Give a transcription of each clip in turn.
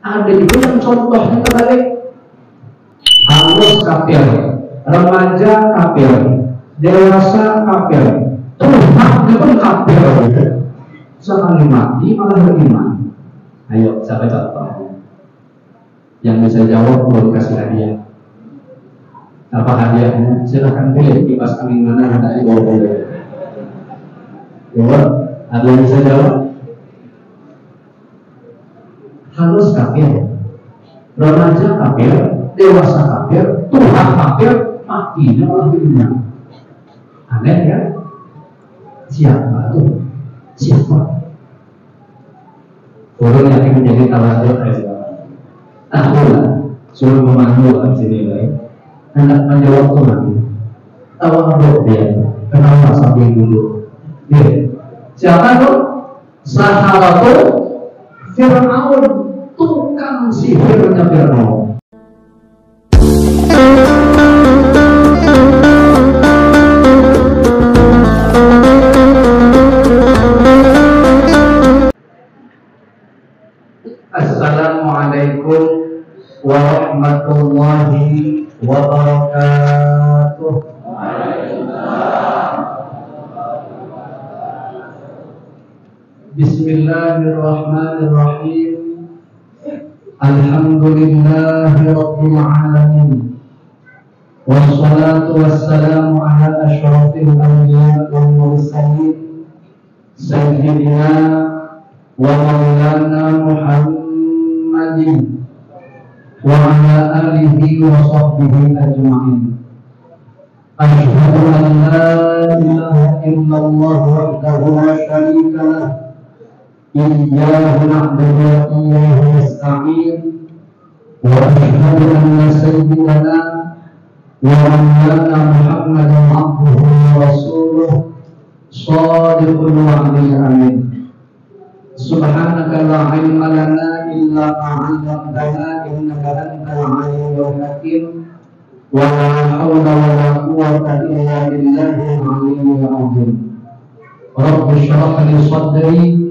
Ada juga yang contohnya terbalik. Halus kafir, remaja kafir, dewasa kafir, tuhannya pun kafir. Sekali mati malah beriman. Ayo, siapa contoh? Yang bisa jawab boleh kasih hadiah. Apa hadiahnya? Silahkan pilih. Kipas angin mana ada di bawah. Coba, ada yang bisa jawab? Halus kafir, remaja kafir, dewasa kafir, Tuhan kafir, matinya malah beriman. Aneh ya? Siapa tuh? Siapa? Turun yang menjadi tawadhu aku lah, suruh memandu di sini baik. Hendak menjawab Tuhan. Tawadhu dia, kenapa sampai dulu? Dia, siapa tuh? Saharatu Fir'aun, tukang sihirnya Fir'aun. Assalamualaikum warahmatullahi wabarakatuh. Bismillahirrahmanirrahim. Alhamdulillahi rabbil alamin. Wassalatu wassalamu ala asyrafil anbiya wal mursalin sayyidina wa maulana Muhammadin wa ala alihi wa sahbihi ajma'in. Asyhadu an la ilaha illallah wahdahu la syarika lah. Iyyahu na'budu wa iyyahu nasta'in. Wa asyhadu anna sayyidana wa maulana Muhammadan abduhu wa rasuluh shadiqul wa'dil amin. Subhanaka la ilma lana illa ma 'allamtana innaka antal alimul hakim. Wa la hawla wa la quwwata illa billahil aliyyil azim. Rabbi shrah li sadri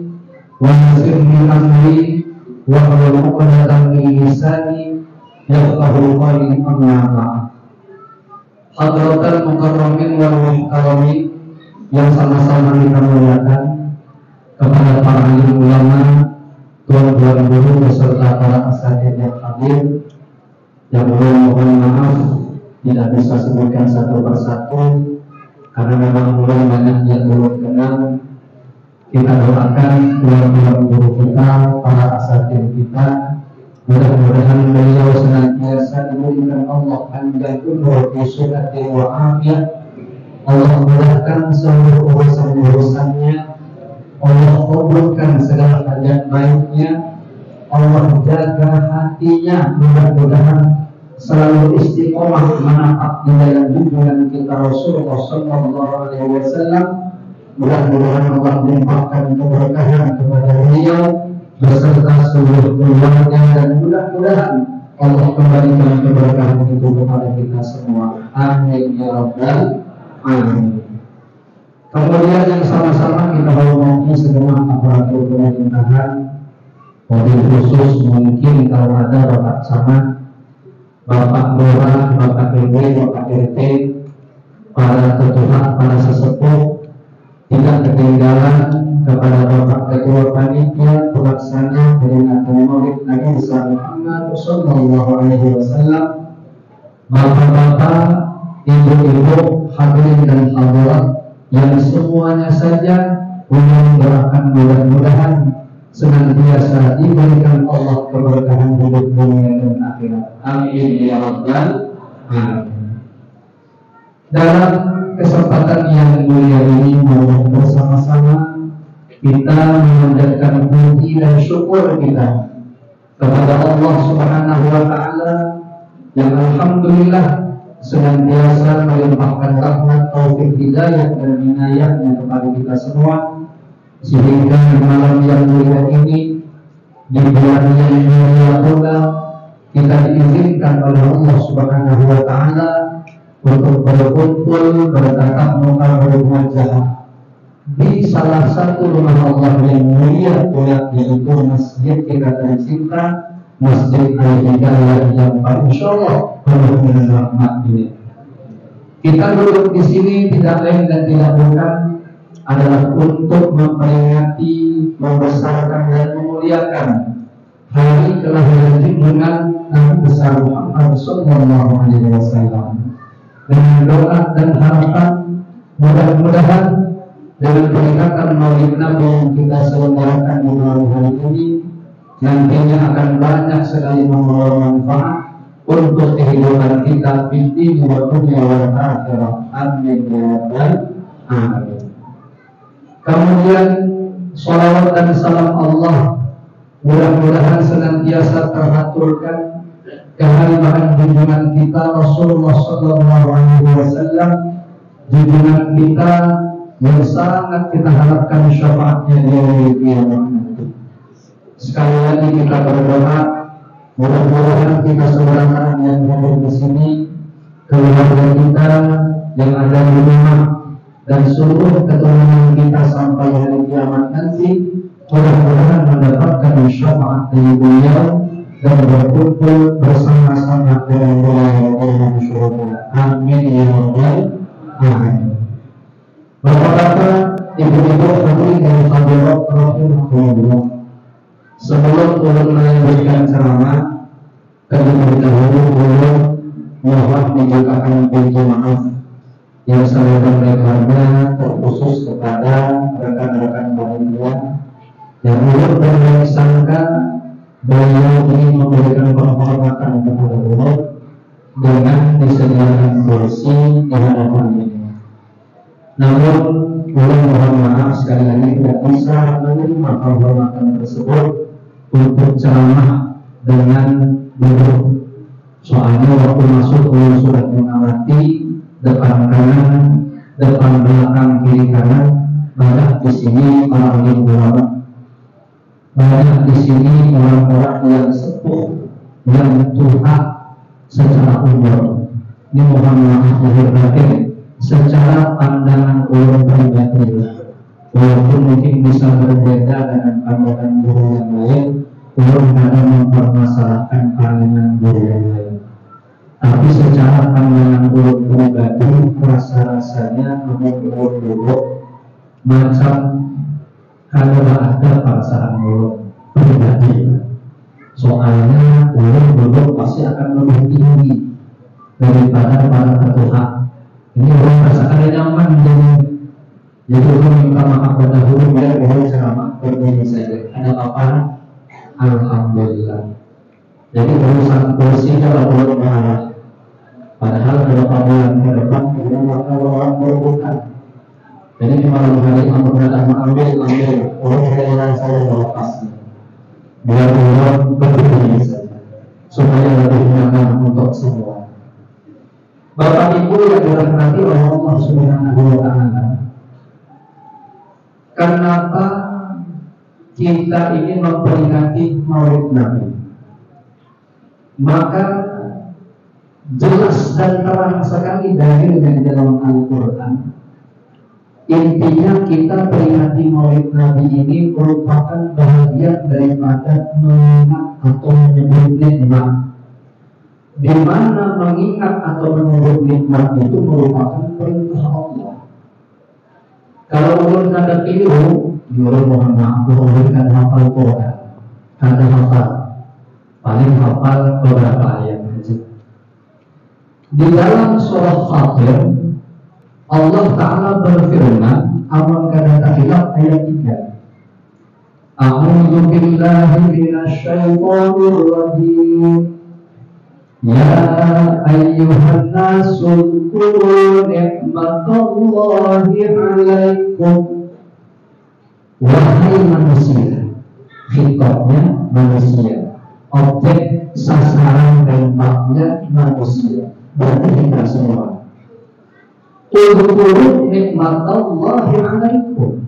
wa yassir li amri wa hlul 'uqdatam min lisani yafqahu qawli. Amma ba'd. Hadratal mukarramin wal muhtaramin yang sama-sama kita muliakan, kepada para alim ulama, tuan-tuan guru beserta para asatidz yang hadir, yang mohon maaf tidak bisa sebutkan satu persatu karena memang belum banyak yang belum kenal. Kita doakan tuan-tuan guru kita, para asatidz kita, mudah-mudahan beliau senantiasa diberikan Allah panjang umur, kesehatan wa afiat. Allah mudahkan seluruh urusan-urusannya. Allah kabulkan segala hajat baiknya. Allah jaga hatinya, mudah-mudahan selalu istiqomah menapak di jalan junjungan kita Rasulullah sallallahu alaihi wasallam. Mudah-mudahan Allah melimpahkan keberkahan kepada beliau beserta seluruh keluarga, dan mudah-mudahan Allah kembalikan keberkahan itu kepada kita semua. Amin ya rabbal alamin. Kemudian yang sama-sama kita hormati segenap aparatur pemerintahan, wabil khusus mungkin kalau ada Bapak Camat, Bapak Lurah, Bapak RW, Bapak RT, para ketua, para sesepuh, tidak ketinggalan kepada Bapak Ketua Panitia Pelaksana Peringatan Maulid Nabi Muhammad sallallahu alaihi wasallam, Bapak-bapak, ibu-ibu, hadirin dan hadirat yang semuanya saja mendoakan mudah-mudahan senantiasa diberikan Allah keberkahan hidup dunia dan akhirat. Amin ya rabbal alamin. Dalam kesempatan yang mulia ini, mohon bersama-sama kita memanjatkan puji dan syukur kita kepada Allah Subhanahu wa taala yang alhamdulillah senantiasa melimpahkan rahmat, taufik, hidayah dan inayahnya kepada kita semua, sehingga di malam yang mulia ini, di bulan yang mulia pula, kita diizinkan oleh Allah Subhanahu wa taala untuk berkumpul, bertatap muka, berwajah di salah satu rumah Allah yang mulia pula, yaitu masjid kita tercinta, Masjid Al-Hidayah yang insya Allah penuh dengan rahmat ini. Kita duduk di sini tidak lain dan tidak bukan adalah untuk memperingati, membesarkan dan memuliakan hari kelahiran junjungan Nabi besar Muhammad Sallallahu Alaihi Wasallam. Dengan doa dan harapan mudah-mudahan dengan peringatan Maulid Nabi yang kita selenggarakan di malam hari ini nantinya akan banyak sekali membawa manfaat untuk kehidupan kita di dunia wal akhirah. Amin ya rabbal alamin. Kemudian salawat dan salam Allah mudah-mudahan senantiasa teraturkan kehadiran junjungan kita Rasulullah Sallallahu Alaihi Wasallam, junjungan kita yang sangat kita harapkan syafaatnya di hari kiamat. Sekali lagi kita berdoa, mudah-mudahan kita seorang yang hadir di sini, keluarga kita yang ada di rumah dan seluruh keturunan kita sampai hari kiamat nanti, mudah-mudahan mendapatkan syafaat dari beliau dan berkumpul bersama-sama dengan beliau dalam surga. Amin ya rabbal alamin. Bapak-bapak, ibu-ibu, hadirin yang hadirat rahimahullah. Sebelum turun melanjutkan ceramah, terlebih dahulu mohon dibukakan pintu maaf yang saya berikan terkhusus kepada rekan-rekan panitia yang belum bersangka beliau ingin memberikan penghormatan kepada beliau dengan disediakan kursi di hadapan ini. Namun, mohon maaf sekali lagi tidak bisa menerima penghormatan tersebut untuk ceramah dengan duduk. Soalnya waktu masuk beliau sudah mengamati depan kanan, depan belakang, kiri kanan. Banyak di sini orang-orang ulama, banyak di sini orang-orang yang sepuh, yang tua secara umur. Ini mohon maaf lahir batin secara pandangan ulama pribadi, walaupun mungkin bisa berbeda dengan pandangan guru yang lain. Ulama kadang mempermasalahkan pandangan guru yang lain, tapi secara pandangan ulama pribadi rasa-rasanya menurut dulu macam kalau ada perasaan ulama pribadi. Soalnya ulama pasti akan lebih tinggi daripada para ketua. Ini orang rasakan nyaman jadi orang minta maaf pada guru biar boleh ceramah berdiri saja. Ada apa? Alhamdulillah. Jadi urusan kursi kalau belum marah. Padahal kalau panggilan ke depan kita akan orang berbukan. Jadi di malam hari aku datang ambil orang keinginan saya lepas. Biar orang berdiri saja supaya lebih nyaman untuk semua. Bapak Ibu yang dirahmati oleh Allah Subhanahu wa Ta'ala, kenapa kita ingin memperingati Maulid Nabi? Maka jelas dan terang sekali dalilnya dalam Al-Quran. Intinya kita peringati Maulid Nabi ini merupakan bahagian daripada mengingat atau menyebut nikmat. Di mana mengingat atau menyebut nikmat itu merupakan perintah Allah. Kalau ulun ada keliru, ulun mohon maaf, ulun kan hafal Quran, ada hafal, paling hafal beberapa ayat saja. Di dalam surah Fatir, Allah Ta'ala berfirman, aman kana tahilaf ayat 3. A'udzu billahi minasyaitonir rajim. Ya ayyuhan nasu kuru ni'matallahi alaikum. Wahai manusia, khitabnya manusia, objek sasaran tembaknya manusia, berarti kita semua. Kuru ni'matallahi alaikum.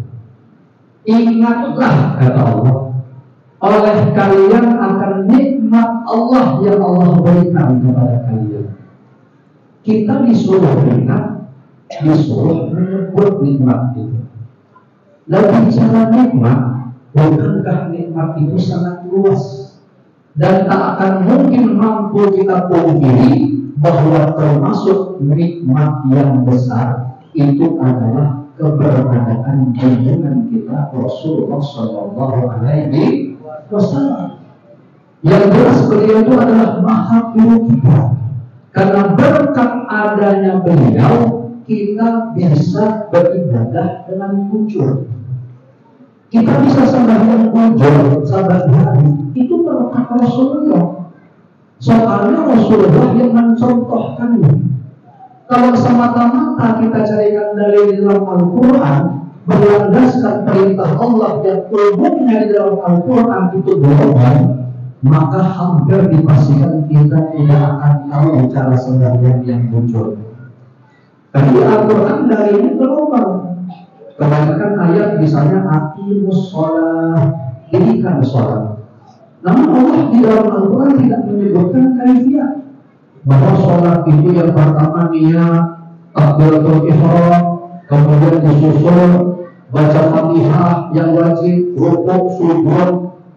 Ingatlah, kata Allah, oleh kalian akan nikmat Allah yang Allah berikan kepada kalian. Kita disuruh ingat, disuruh menyebut nikmat itu. Dan bicara nikmat, bukankah nikmat itu sangat luas? Dan tak akan mungkin mampu kita pungkiri bahwa termasuk nikmat yang besar itu adalah keberadaan junjungan kita Rasulullah Shallallahu Alaihi Wasallam. Yang jelas beliau itu adalah maha guru kita. Karena berkat adanya beliau kita bisa beribadah dengan jujur. Kita bisa sembahyang jujur sabat hari itu berkat Rasulullah. Soalnya Rasulullah yang mencontohkannya. Kalau semata-mata kita carikan dalil di dalam Al-Quran berlandaskan perintah Allah yang umumnya di dalam Al-Quran itu global, maka hampir dipastikan kita tidak akan tahu cara sembahyang yang jujur. Tapi Al-Quran dari ini global. Kebanyakan ayat misalnya aqimus shalah, dirikan sholat. Namun Allah di dalam Al-Quran tidak menyebutkan kaifiat. Bahwa sholat itu yang pertama niat, takbiratul ihram, kemudian disusul baca Fatihah yang wajib, rukuk, sujud,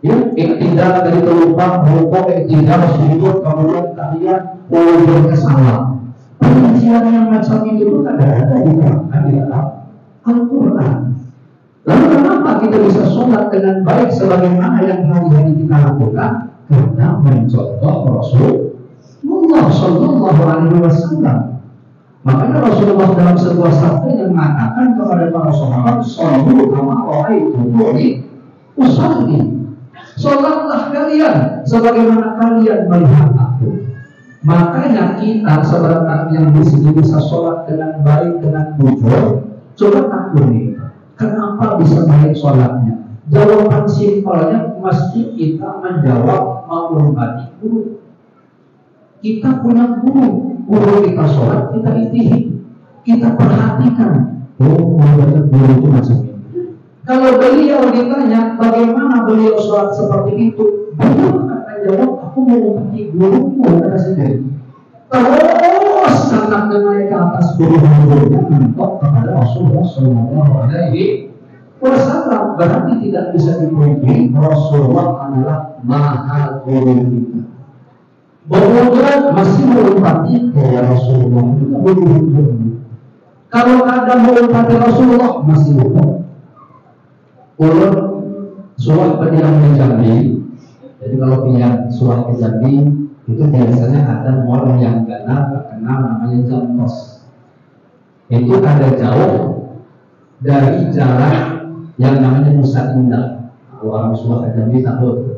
ya, iktidal dari terlupa, rukuk, iktidal, sujud, kemudian tahiyat, ujungnya salam. Perincian yang macam itu ada di dalam Al-Quran. Lalu kenapa kita bisa sholat dengan baik sebagaimana yang hari-hari kita lakukan? Karena mencontoh Rasulullah Shallallahu Alaihi Wasallam. Makanya Rasulullah dalam sebuah sabda yang mengatakan kepada para sahabat, "Shallu kama ra'aitumuni usalli." Sholatlah kalian sebagaimana kalian melihat aku. Makanya kita sebenarnya yang di sini bisa sholat dengan baik, dengan jujur. Coba taklumi, kenapa bisa baik sholatnya? Jawaban simpelnya mesti kita menjawab menghormati guru. Kita punya guru kita sholat, kita itihi, kita perhatikan. Oh, guru itu macam ini. Kalau beliau ditanya bagaimana beliau sholat seperti itu, beliau akan menjawab, aku menghormati guruku, kata sendiri. Terus sangat naik ke atas guru-gurunya mentok kepada Rasulullah Shallallahu Alaihi Wasallam. Berarti tidak bisa dipungkiri Rasulullah adalah maha guru kita. Kemudian masih melompati kayak Rasulullah juga begitu. Kalau ada melompati Rasulullah masih lupa. Ulun surah pendiam di Jambi. Jadi kalau pinjam surah ke Jambi itu biasanya ada orang yang terkenal namanya Jontos. Itu ada jauh dari jalan yang namanya Nusa Indah. Orang Surah Jambi tahu.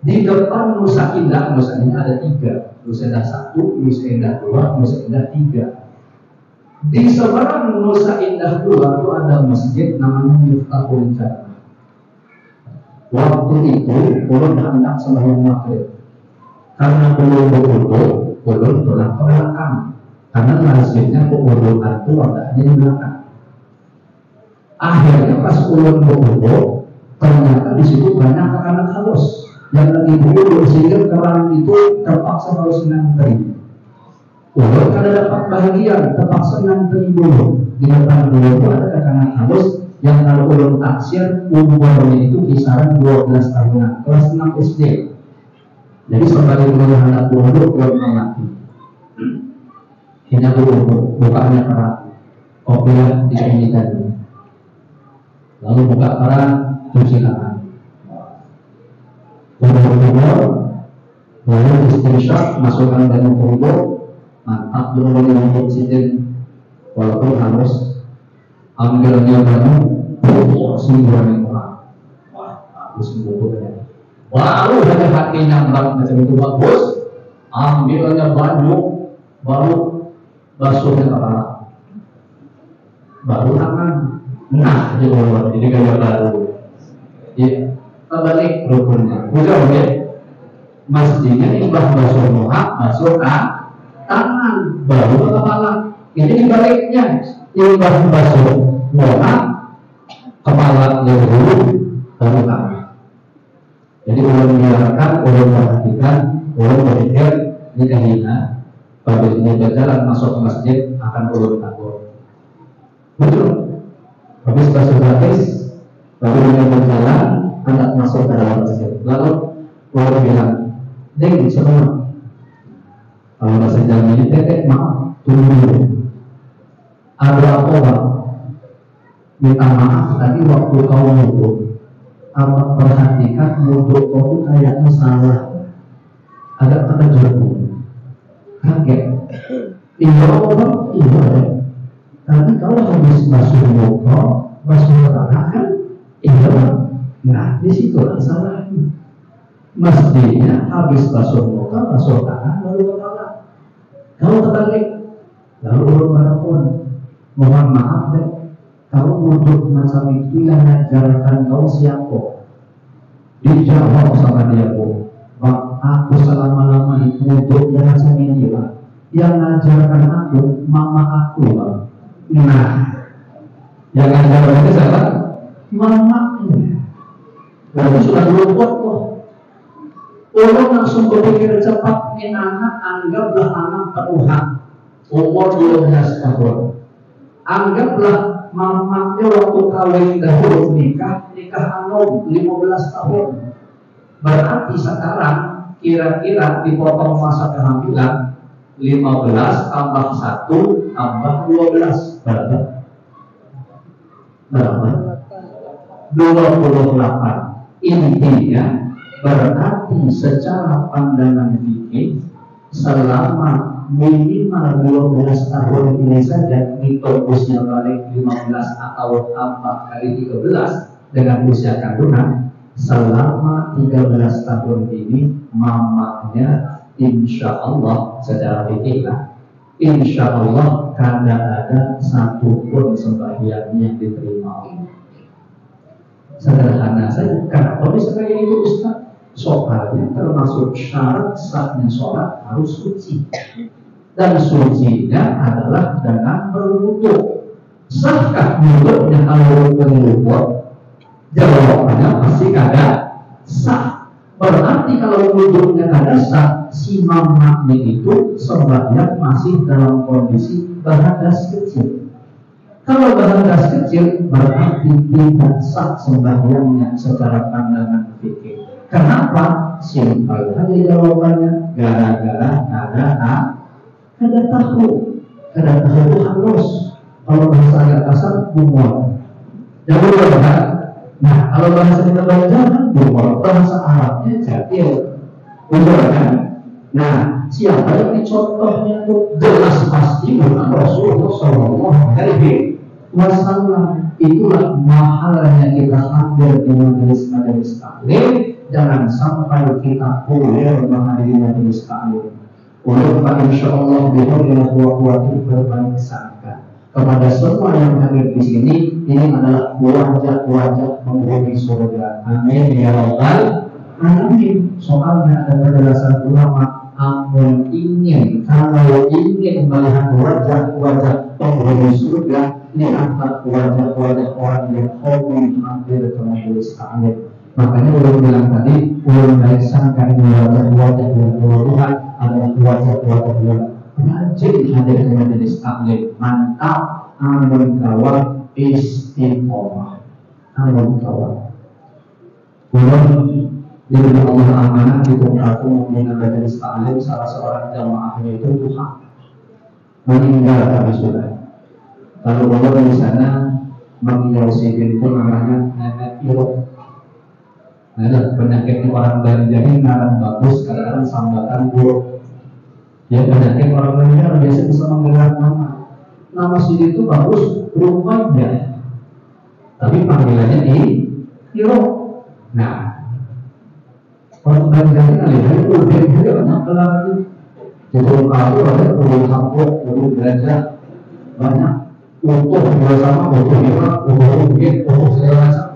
Di depan Nusa Indah ada 3. Nusa Indah 1, Nusa Indah 2, Nusa Indah 3. Di seberang Nusa Indah 2 itu ada masjid namanya Miftahul Jannah. Waktu itu ulun hendak sembahyang maghrib. Karena belum berwudu, ulun pulang ke belakang. Karena masjidnya keurutan itu letaknya di belakang. Akhirnya pas ulun berwudu, ternyata di situ banyak anak halus yang lagi dulu sehingga kerang itu terpaksa harus ngantri. Ulun kada dapat bahagian, terpaksa ngantri dulu. Di depan dulu itu ada anak halus yang kalau ulun taksir umurnya itu kisaran 12 tahunan, kelas 6 SD. Jadi sebagai guru anak dulu belum mengerti. Hanya dulu bukaannya kerak, kopiah diinginkan. Lalu buka kerak, cuci tangan. Kumur-kumur, lalu istinsyak, masukkan dalam kumur, mantap dulu dengan oksigen, walaupun harus ambilnya banyak, sembuhan wah, harus kumur-kumurnya. Baru ada hatinya macam itu bagus, ambilnya banyak, baru basuhnya kepala, baru tangan. Nah, jadi gaya baru. Ya, terbalik rukunnya. Bukan ya? Masjidnya ini basuh muka, basuh tangan, baru kepala. Ini baliknya, ini basuh muka, kepala dulu, baru tangan. Jadi ulun biarkan, ulun perhatikan, ulun berpikir ini hina. Pada ini berjalan masuk ke masjid akan ulun takut. Betul. Habis basuh gratis, lalu dengan berjalan hendak masuk ke dalam masjid. Lalu ulun bilang, Deng semua. Kalau bahasa Jawa tetek maaf, tunggu dulu. Ada apa bang? Minta maaf tadi waktu kau wudhu. Apa perhatikan wudhu kau kayaknya salah. Agak terjatuh. Kaget. Iya bang, iya deh. Tapi kalau habis basuh muka, basuh tangan kan, iya bang. Nah, disitulah salahnya. Mestinya habis basuh muka, basuh tangan, baru kepala. Kalau terbalik, lalu berapapun, mohon maaf deh. Kalau wudhu macam itu yang ngajarkan kau siapa? Dijawab sama dia, Bu. Bang, aku selama-lama itu wudhu yang macam ini, Pak. Yang ngajarkan aku, mama aku, Pak. Nah, yang ngajarkan itu siapa? Mamanya. Lalu sudah luput kok. Orang langsung berpikir cepat, ini anak anggaplah anak penuhan umur 12 tahun. Anggaplah mamanya waktu kawin dahulu nikah anom 15 tahun. Berarti sekarang kira-kira dipotong masa kehamilan 15 tambah 1 tambah 12 berapa? 28. Intinya berarti secara pandangan fikih selama minimal 12 tahun ini saja itu usia balik 15 atau tambah kali 13 dengan usia kandungan, selama 13 tahun ini mamanya insya Allah secara fikih insya Allah kada ada satupun sembahyangnya yang diterima. Sederhana saja. Kenapa bisa kayak itu Ustaz? Soalnya termasuk syarat sahnya sholat harus suci, dan sucinya adalah dengan berwudu. Sahkah wudhunya kalau berwudu? Jawabannya pasti kada sah. Berarti kalau wudhunya kada sah, si mamanya itu sembahyang masih dalam kondisi berhadas kecil. Kalau berhadas kecil berarti tidak sah sembahyangnya secara pandangan fikih. Kenapa? Simpel aja jawabannya. Gara-gara ada tahu. Ada tahu itu halus. Kalau bahasa agak kasar, bumbuan. Jangan lupa. Nah, kalau bahasa kita jangan bumbuan. Bahasa Arabnya jadil. Bumbuan kan? Nah, siapa yang dicontohnya itu jelas pasti bukan Rasulullah SAW. Wasallam. Itulah mahalnya kita hadir di majelis taklim. Jangan sampai kita boleh menghadiri majelis taklim. Walaupun insya Allah bihadirilah wa berbaik sangka kepada semua yang hadir di sini. Ini adalah wajah-wajah penghuni surga. Amin ya rabbal alamin. Soalnya ada penjelasan ulama. Ampun kalau ingin melihat wajah-wajah penghuni surga, lihatlah wajah-wajah orang yang hobi hadir ke majelis taklim. Makanya ulun bilang tadi, ulun baik sangka ini wajah-wajah yang Tuhan adalah wajah-wajah yang rajin hadir ke majelis taklim. Mantap, amun kawal istiqomah. Amun kawal. Ulun diberi Allah amanah di aku membina majelis taklim, salah seorang jamaahnya itu Tuhan meninggal kami sudah. Lalu ulun di sana mengiausi pintu namanya nenek Irok. Nah, penyakit orang Banjar ini ngaran bagus, kadang-kadang sambatan buruk. Ya, penyakit orang Banjar biasa bisa menggelar nama sini itu bagus, rupanya. Tapi panggilannya Irok. Nah, orang Banjar ini kali-kali udah juga banyak gelar ini. Jadi aku ada udah kampung, udah gajah, banyak. Utuh bersama, utuh lima, utuh mungkin, utuh segala macam.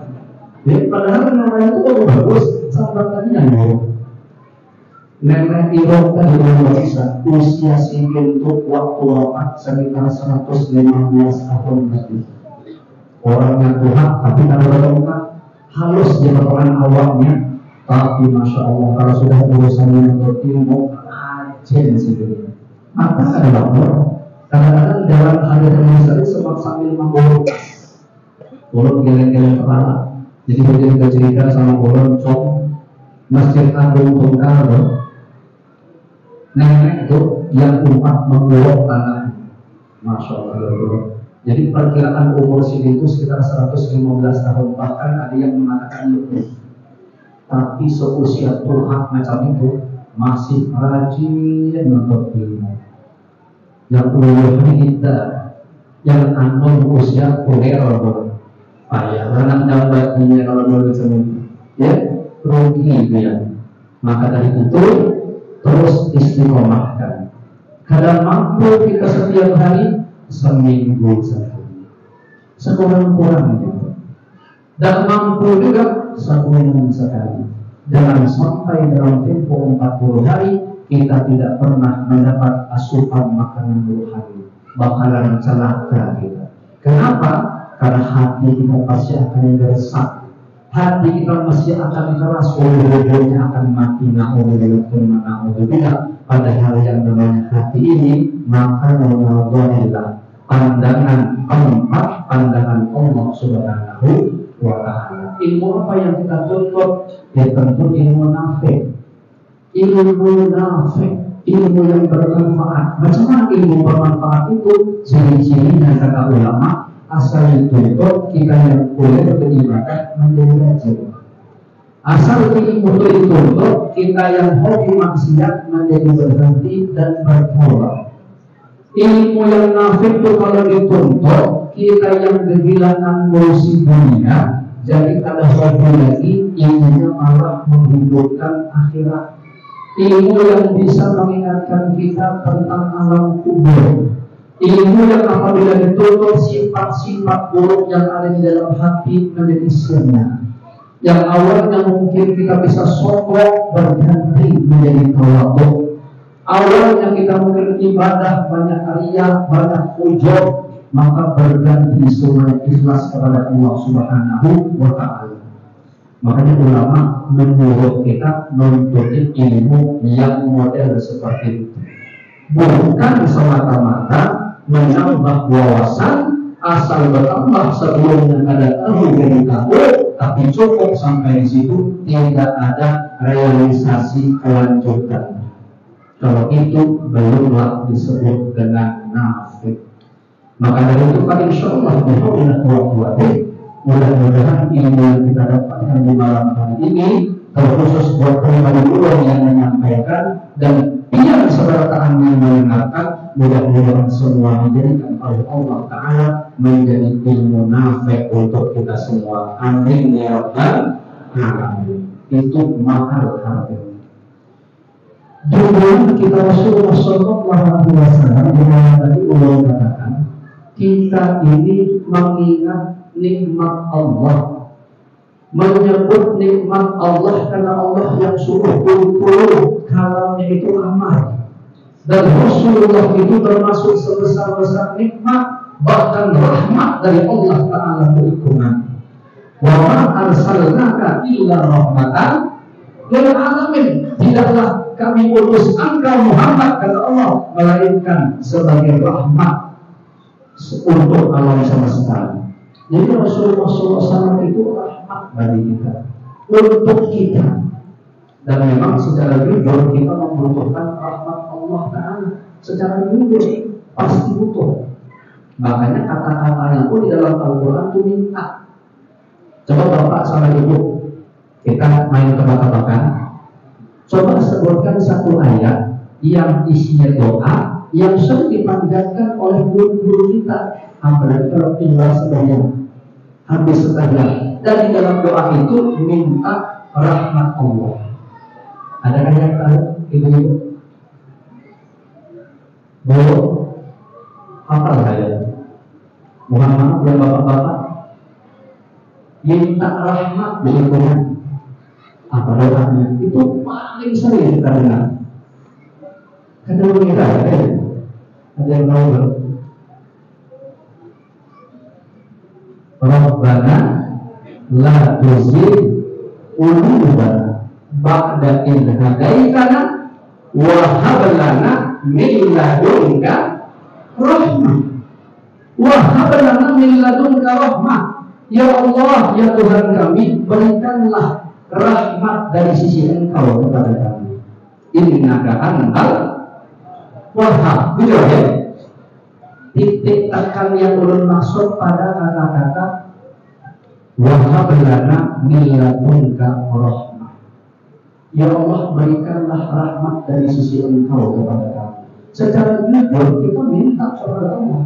Jadi padahal namanya itu bagus, sambatannya Irok. Nenek Irok tadi bisa usia si bentuk waktu wafat sekitar 115 tahun lagi. Orangnya Tuhan, tapi kalau bertengkar halus di perkataan awalnya. Tapi masya Allah kalau sudah urusannya untuk ilmu rajin sih dulu. Maka adalah orang. Kadang-kadang dalam hadir manusia sempat sambil menggorok, golok geleng-geleng kepala. Jadi begitu cerita sama golok cok Masjid Agung Bengkalo nenek itu yang umat menggolok tanah. Masya Allah. Jadi perkiraan umur sini itu sekitar 115 tahun, bahkan ada yang mengatakan lebih. Tapi seusia Tuhan macam itu masih rajin menuntut ilmu. Yang ulul kita, yang anu usia kuliah payah, renang dampaknya kalau mau itu, ya rugi dia. Maka dari itu terus istiqomahkan. Kadang mampu kita setiap hari seminggu sekali, sekurang-kurangnya, dan mampu juga sebulan sekali. Jangan sampai dalam tempo 40 hari kita tidak pernah mendapat asupan makanan rohani, bakalan celaka kita. Kenapa? Karena hati kita pasti akan gersak, hati kita masih akan keras, ujung-ujungnya akan mati. Na'udzubillah. Padahal yang namanya hati ini maka Allah, pandangan keempat, pandangan Allah Subhanahu wa Ta'ala. Ilmu apa yang kita tuntut? Ya tentu ilmu nafik. Ilmu nafik, ilmu yang bermanfaat. Macam mana ilmu bermanfaat itu? Ciri-cirinya kata ulama, asal dituntut kita yang boleh beribadah menjadi rajin. Asal ilmu itu dituntut, kita yang hobi maksiat menjadi berhenti dan bertobat. Ilmu yang nafik itu kalau dituntut, kita yang kehilangan ngurusi dunia, jadi ada hobi lagi, ilmunya malah menghidupkan akhirat. Ilmu yang bisa mengingatkan kita tentang alam kubur. Ilmu yang apabila dituntut, sifat-sifat buruk yang ada di dalam hati menjadi sirna. Yang awalnya mungkin kita bisa sombong berganti menjadi tawadhu. Awalnya kita mungkin ibadah banyak riya, banyak ujub, maka berganti semuanya ikhlas kepada Allah Subhanahu wa Ta'ala. Makanya ulama menyuruh kita menuntut ilmu yang model seperti itu, bukan semata-mata menambah wawasan. Asal bertambah sebelumnya ada tahu dari tahu, tapi cukup sampai di situ, tidak ada realisasi kelanjutan. Kalau itu belumlah disebut dengan nafik. Maka dari itu Pak insyaallah mudah-mudahan ilmu yang kita dapatkan di malam hari ini, terkhusus buat pribadi ulama yang menyampaikan dan biar saudara yang mendengarkan, mudah-mudahan semua menjadikan oleh Allah Ta'ala menjadi ilmu nafik untuk kita semua. Amin ya rabbal alamin. Itu mahal harganya. Juga kita Rasulullah Sallallahu Alaihi Wasallam di mana tadi ulama katakan, kita ini mengingat nikmat Allah, menyebut nikmat Allah karena Allah yang suruh puluh kalamnya itu amal. Dan Rasulullah itu termasuk sebesar-besar nikmat, bahkan rahmat dari Allah Ta'ala berikutnya. Wa ma arsalnaka illa rahmatan lil alamin. Tidaklah kami utus engkau Muhammad, kata Allah, melainkan sebagai rahmat untuk alam semesta. Jadi Rasulullah SAW itu rahmat bagi kita, untuk kita. Dan memang secara jujur kita membutuhkan rahmat Allah Ta'ala. Secara jujur pasti butuh. Makanya kata-katanya pun di dalam Al-Quran itu minta. Coba Bapak sama Ibu, kita main tebak-tebakan. Coba sebutkan satu ayat yang isinya doa yang sering dipanjatkan oleh guru-guru kita. Apalagi kalau tinggal sebanyak habis setengah. Dan di dalam doa itu minta rahmat Allah. Ada yang tahu Ibu-ibu? Boleh? Apa ayat? Mohon maaf ya Bapak-bapak, minta rahmat dari Tuhan. Apa doanya? Itu paling sering kita dengar. Kadang kita ada yang tahu belum? Rabbana la tuzigh qulubana ba'da idh hadaitana wa hab lana min ladunka rahmah. Wa hab lana min ladunka rahmah. Ya Allah, ya Tuhan kami, berikanlah rahmat dari sisi Engkau kepada kami. Innaka antal Wahab, gitu ya. Titik tekan yang ulun maksud pada kata-kata wahab lana min ladunka rahmah. Ya Allah, berikanlah rahmat dari sisi Engkau kepada kami. Secara jujur kita minta kepada Allah,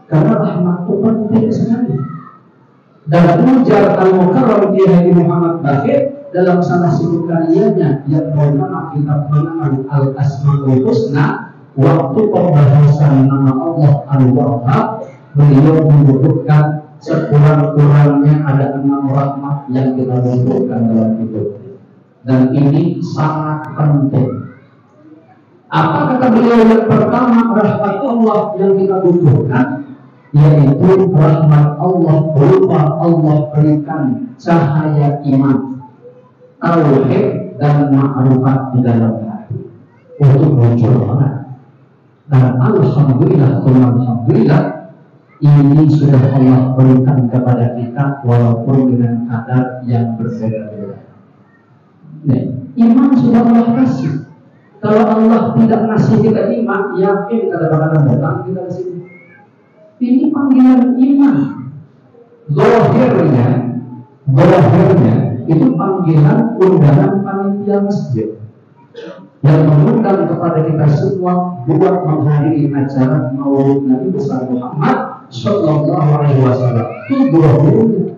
karena rahmat itu penting sekali. Dan ujar Al-Mukarram Kiai Muhammad Baqir dalam salah satu karyanya yang bernama kitab Al-Asmaul Husna, waktu pembahasan nama Allah Al-Wahhab, beliau menyebutkan sekurang-kurangnya ada 6 rahmat yang kita butuhkan dalam hidup, dan ini sangat penting. Apa kata beliau? Yang pertama, rahmat Allah yang kita butuhkan yaitu rahmat Allah berupa Allah berikan cahaya iman, tauhid dan ma'rifat di dalam hati untuk muncul orang. Dan alhamdulillah, ini sudah Allah berikan kepada kita walaupun dengan kadar yang berbeda-beda. Iman sudah Allah kasih. Kalau Allah tidak ngasih kita iman, yakin kadang-kadang datang kita ke sini. Ini panggilan iman. Zahirnya itu panggilan undangan panitia masjid yang mengundang kepada kita semua buat menghadiri acara Maulid Nabi besar Muhammad Sallallahu Alaihi Wasallam. Itu zahirnya.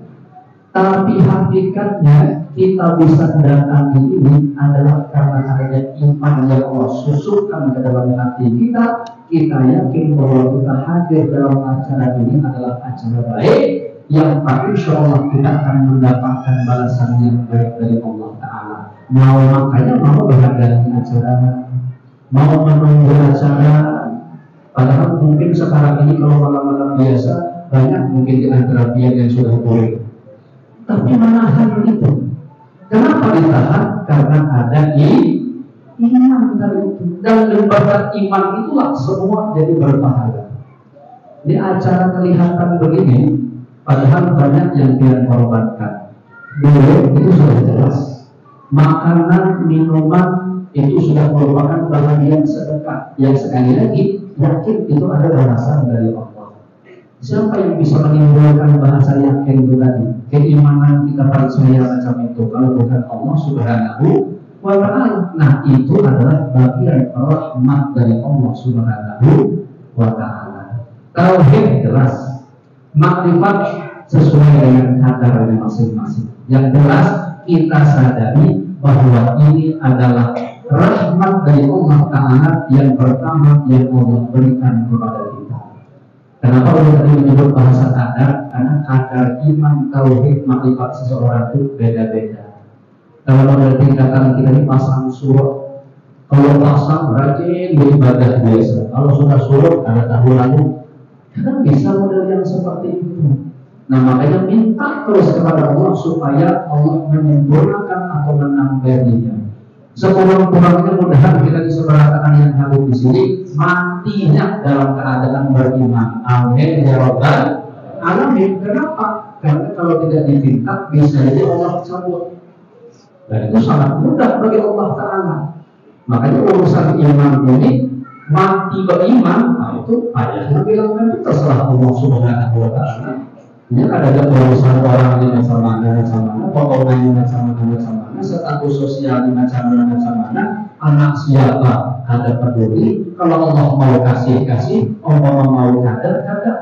Tapi hakikatnya kita bisa datang ini adalah karena adanya iman yang Allah susukkan ke dalam hati kita. Kita yakin bahwa kita hadir dalam acara ini adalah acara baik yang insya Allah kita akan mendapatkan balasan yang baik dari Allah Ta'ala. Makanya mau berhadiri acara, mau menunggu acara. Padahal mungkin sekarang ini kalau malam-malam biasa banyak mungkin di antara pihak yang sudah boleh. Tapi menahan itu. Kenapa ditahan? Karena ada iman dari itu. Dan lembaga iman itulah semua jadi berpahala. Di acara kelihatan begini, padahal banyak yang dia korbankan. Dulu itu sudah jelas. Makanan, minuman itu sudah merupakan bahagian sedekah. Yang sekali lagi yakin itu ada balasan dari Allah. Siapa yang bisa menimbulkan bahasa yakin itu tadi? Keimanan kita percaya macam itu kalau bukan Allah Subhanahu wa Ta'ala. Nah, itu adalah bagian rahmat dari Allah Subhanahu wa Ta'ala. Tauhid jelas, makrifat sesuai dengan kadarnya masing-masing. Yang jelas kita sadari bahwa ini adalah rahmat dari Allah Ta'ala yang pertama yang Allah berikan kepada kita. Kenapa Allah tadi menyebut bahasa kadar? Karena kadar iman, tauhid, makrifat seseorang itu beda-beda. Kalau pada tingkatan kita ini pasang surut, kalau pasang rajin beribadah biasa. Kalau sudah surut ada tahunan, kan bisa model yang seperti itu. Nah, makanya minta terus kepada Allah supaya Allah menyempurnakan atau menambahnya. Sekurang-kurangnya mudahan kita di seberang yang hadir di sini matinya dalam keadaan beriman. Amin ya rabbal alamin. Kenapa? Karena kalau tidak diminta bisa jadi Allah cabut. Dan itu sangat mudah bagi Allah Ta'ala. Makanya urusan iman ini mati beriman, nah itu ayahnya bilang kan terserah Allah Subhanahu wa Ta'ala. Ini ada urusan orang di macam mana, potongannya macam mana, status sosial di macam mana, anak siapa ada peduli. Kalau Allah mau kasih, Allah mau kada.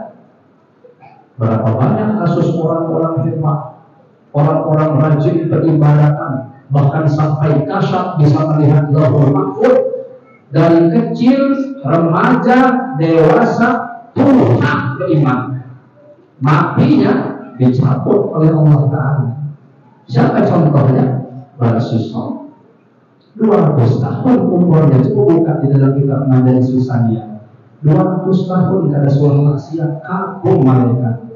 Berapa banyak kasus orang-orang hebat, orang-orang rajin beribadatan, bahkan sampai kasat bisa melihat Lauhul Mahfuz. Dari kecil, remaja, dewasa, Tuhan beriman. Matinya dicabut oleh Allah Ta'ala. Siapa contohnya? Barsisho 200 tahun umurnya, cukup buka di dalam kitab Madani Susania. 200 tahun tidak ada suara maksiat, kagum malaikat.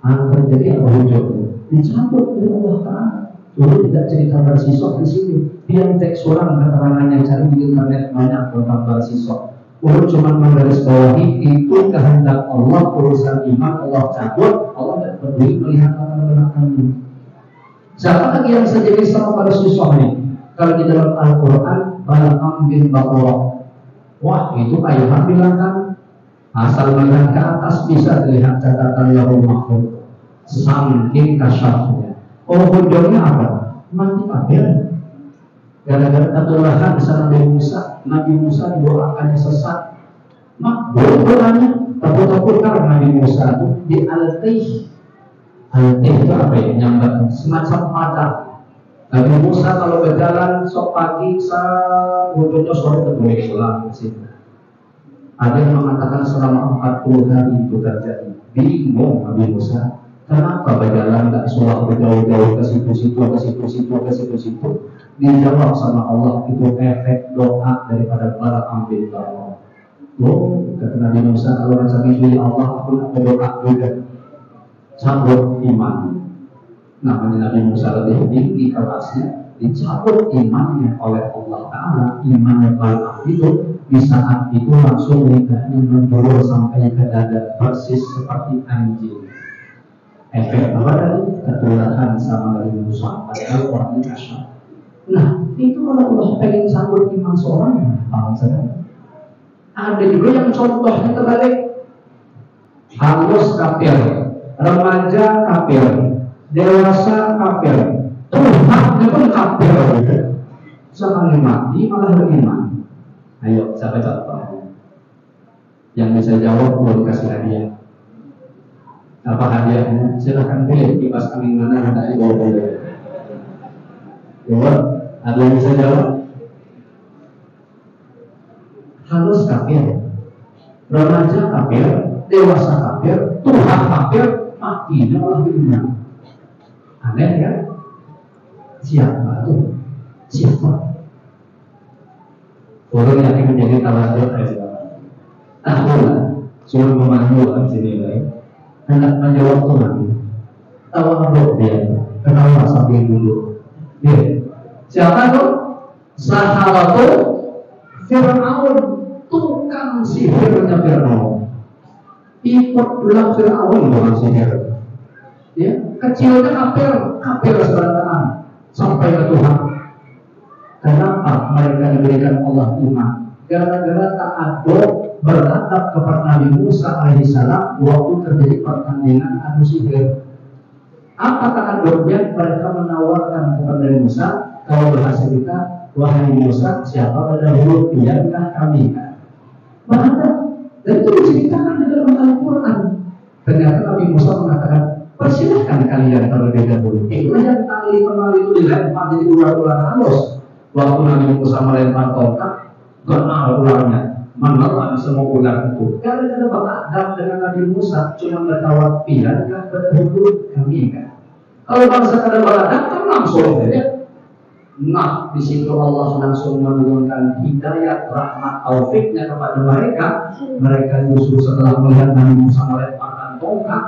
Apa terjadi? Apa wujudnya? Dicabut oleh Allah Ta'ala. Dulu tidak cerita Barsisho di sini. Dia cek surat keterangannya, cari di internet banyak tentang Barsisho. Urut cuma menggarisbawahi itu kehendak Allah, urusan iman Allah cabut, Allah tidak peduli melihat apa-apa ini. Siapa lagi yang bisa jadi sama pada susah ini? Kalau di dalam Al-Quran, Balaqam bin Baqarah, Wah, itu ayuhan bilang kan, asal melihat ke atas bisa dilihat catatan Lahul Mahfuz. Saking kasyafnya. Oh, ujungnya apa? Mati kafir. Gara-gara ketulahan Nabi Musa didoakannya sesat. Makbul doanya, takut-takut karena Nabi Musa itu dialtih. Altih itu apa ya? Nyambat semacam padat. Nabi Musa kalau berjalan sok pagi wujudnya sore boleh pulang ke sini. Ada yang mengatakan selama 40 hari itu terjadi. Bingung Nabi Musa, kenapa berjalan nggak sholat berjauh-jauh ke situ-situ, ke situ-situ, ke situ-situ? Dijawab sama Allah, itu efek doa daripada para ambil Allah. Oh, kata Nabi Musa, kalau macam itu ya Allah, aku nak berdoa juga. Cabut iman. Namanya Nabi Musa lebih tinggi kelasnya, dicabut imannya oleh Allah Ta'ala. Imannya Balaam itu di saat itu langsung lidahnya menjulur sampai ke dada, persis seperti anjing. Efek apa tadi? Ketulahan sama Nabi Musa, padahal orangnya kasyaf. Nah, itu kalau Allah pengen cabut iman seorang, bangsa. Ada juga yang contohnya terbalik. Halus kafir, remaja kafir, dewasa kafir, Tuhannya pun kafir. Sekali mati malah beriman. Ayo, siapa contohnya? Yang bisa jawab belum kasih hadiah. Apa hadiahnya? Silahkan pilih kipas angin mana yang tak dibawa boleh. Coba, ada yang bisa jawab? Halus kafir, remaja kafir, dewasa kafir, Tuhan kafir, matinya malah beriman. Aneh kan? Siapa tuh? Siapa? Orang yang ingin menjadi tawaduk tahulah, cuma memandu di sini baik. Hendak menjawab Tuhan. Tawaduk dia, kenapa sambil dulu? Dia, siapa tuh? Sahabatul Fir'aun, tukang sihirnya Fir'aun. Ikut belah Fir'aun dengan sihir. Ya, kecilnya kafir sebenarnya sampai ke Tuhan. Kenapa mereka diberikan Allah iman? Gara-gara ta'adub beradab kepada Nabi Musa alaihissalam waktu terjadi pertandingan adu sihir. Apa ta'adubnya? Mereka menawarkan kepada Nabi Musa, kalau bahasa kita, wahai Musa, siapa pendahulu pilihankah kami? Bahkan, dan itu diceritakan di dalam Al-Quran. Ternyata Nabi Musa mengatakan, persilahkan kalian terlebih dahulu. Itulah yang tali penali itu dilempar jadi ular-ular halus. Waktu Nabi Musa melempar tongkat, benar ularnya menelan semua ular itu. Gara-gara beradab dengan Nabi Musa, cuma bertawar pilihankah pendahulu kami kan? Kalau bangsa kada beradab kan langsung ya. Nah, di situ Allah langsung menurunkan hidayah, rahmat, taufiknya kepada mereka. Mereka justru setelah melihat Nabi Musa melemparkan tongkat,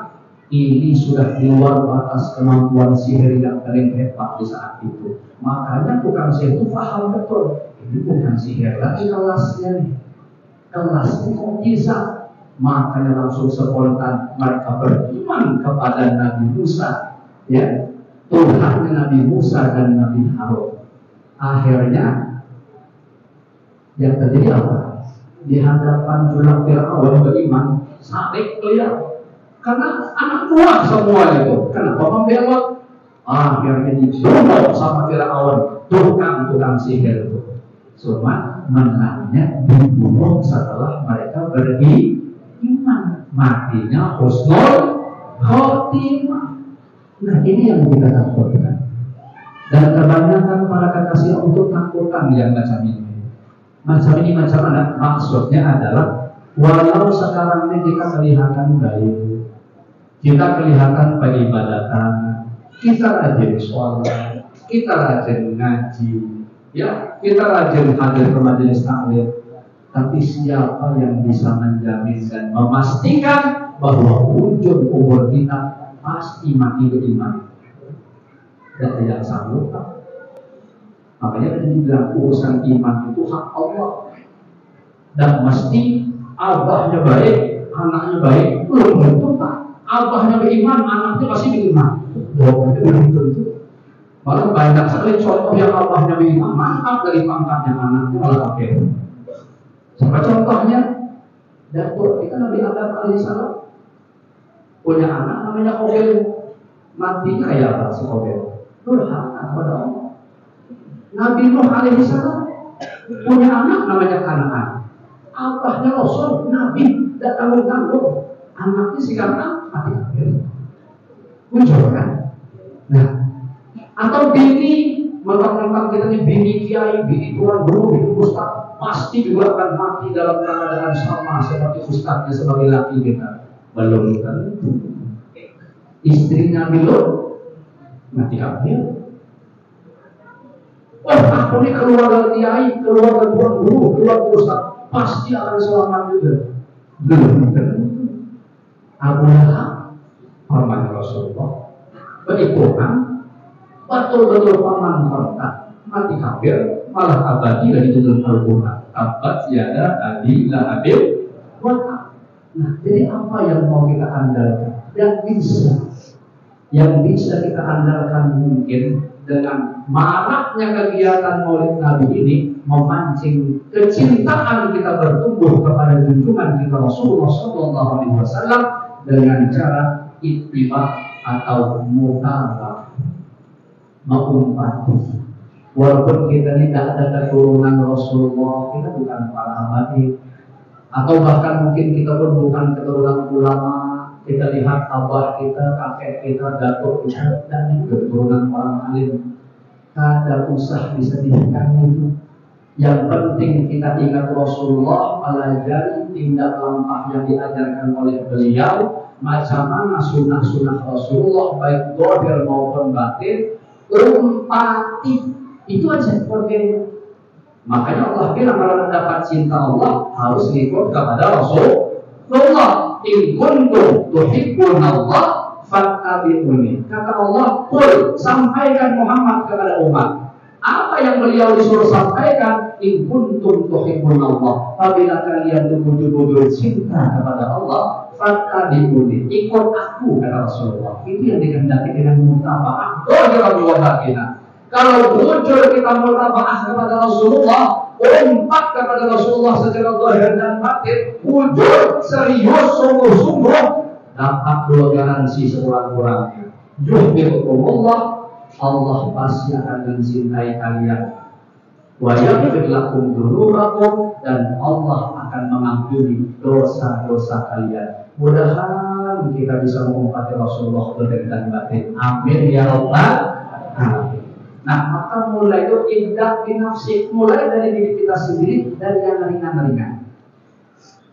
ini sudah di luar batas kemampuan sihir yang paling hebat di saat itu. Makanya tukang sihir itu paham betul, ini bukan sihir lagi kelasnya nih. Kelasnya kok bisa? Makanya langsung spontan mereka beriman kepada Nabi Musa, ya, Tuhan Nabi Musa dan Nabi Harun. Akhirnya yang terjadi apa? Di hadapan julak Fir'aun beriman, saling lihat. Karena anak buah semua itu. Kenapa membela? Akhirnya dibunuh sama Fir'aun, tukang sihir itu. Cuma menangnya dibunuh setelah mereka beriman. Matinya husnul khotimah. Nah, ini yang kita takutkan. Dan kebanyakan para kekasih untuk takutan yang macam ini. Macam ini macam mana? Maksudnya adalah walau sekarang ini kita kelihatan baik, kita kelihatan peribadatan, kita rajin sholat, kita rajin ngaji, ya, kita rajin hadir ke majelis taklim. Tapi siapa yang bisa menjamin dan memastikan bahwa ujung umur kita pasti mati beriman? Dan tidak sanggup. Makanya dibilang urusan iman itu hak Allah. Dan mesti abahnya baik, anaknya baik, belum tentu tak. Abahnya beriman, anaknya pasti beriman. Belum tentu. Malah banyak sekali contoh yang abahnya beriman, mantap dari pangkatnya, anaknya malah kafir. Coba contohnya, datuk kita Nabi Adam alaihissalam punya anak namanya Qabil. Matinya kayak apa si Qabil? Durhaka kepada Allah. Nabi Nuh alaihissalam punya anak namanya Kanaan. Abahnya Rasul, Nabi, tidak tanggung-tanggung. Anaknya si Kanaan mati kafir. Muncul kan? Nah, atau bini, mentang-mentang kita ini bini kiai, bini tuan guru, bini ustaz, pasti juga akan mati dalam keadaan sama seperti ustaznya sebagai laki kita. Belum tentu. Istrinya Lut mati kafir. Oh, aku ini keluarga kiai, keluarga tuan guru, keluarga ustaz, pasti akan selamat juga. Belum tentu. Abu Lahab, paman Rasulullah, berikutan, betul-betul paman kontak, mati kafir, malah abadi dari dalam Al-Quran. Abad siada adi lahabil wata. Nah, jadi apa yang mau kita andalkan? Yang bisa kita andalkan mungkin dengan maraknya kegiatan Maulid Nabi ini memancing kecintaan kita bertumbuh kepada junjungan kita Rasulullah SAW dengan cara ittiba atau mutabah, mengumpati. Walaupun kita tidak ada keturunan Rasulullah, kita bukan para abadi, atau bahkan mungkin kita pun bukan keturunan ulama. Kita lihat abah kita, kakek kita, datuk kita, dan juga keturunan orang alim. Kada usah disedihkan itu. Yang penting kita ingat Rasulullah, pelajari tindak langkah yang diajarkan oleh beliau, macam mana sunnah-sunnah Rasulullah baik zahir maupun batin, umpati. Itu aja poinnya. Makanya Allah bilang kalau dapat cinta Allah harus ikut kepada Rasulullah. In kuntum tuhibbunallah fattabi'uni. Kata Allah, qul, sampaikan Muhammad kepada umat. Apa yang beliau disuruh sampaikan? In kuntum tuhibbunallah. Apabila kalian betul-betul cinta kepada Allah, fattabi'uni, ikut aku, kata Rasulullah. Itu yang dikehendaki dengan mutaba'ah zahir wa batin. Kalau muncul kita mutaba'ah kepada Rasulullah, umpat kepada Rasulullah secara zahir dan batin, wujud serius sungguh-sungguh, dapat dua garansi sekurang-kurangnya. Yuhibbukumullah, Allah pasti akan mencintai kalian. Wa yaghfir lakum dzunubakum, dan Allah akan mengampuni dosa-dosa kalian. Mudah-mudahan kita bisa mengumpati Rasulullah zahir dan batin. Amin ya rabbal alamin. Nah, maka mulai itu indah binafsi, mulai dari diri kita sendiri, dari yang ringan-ringan.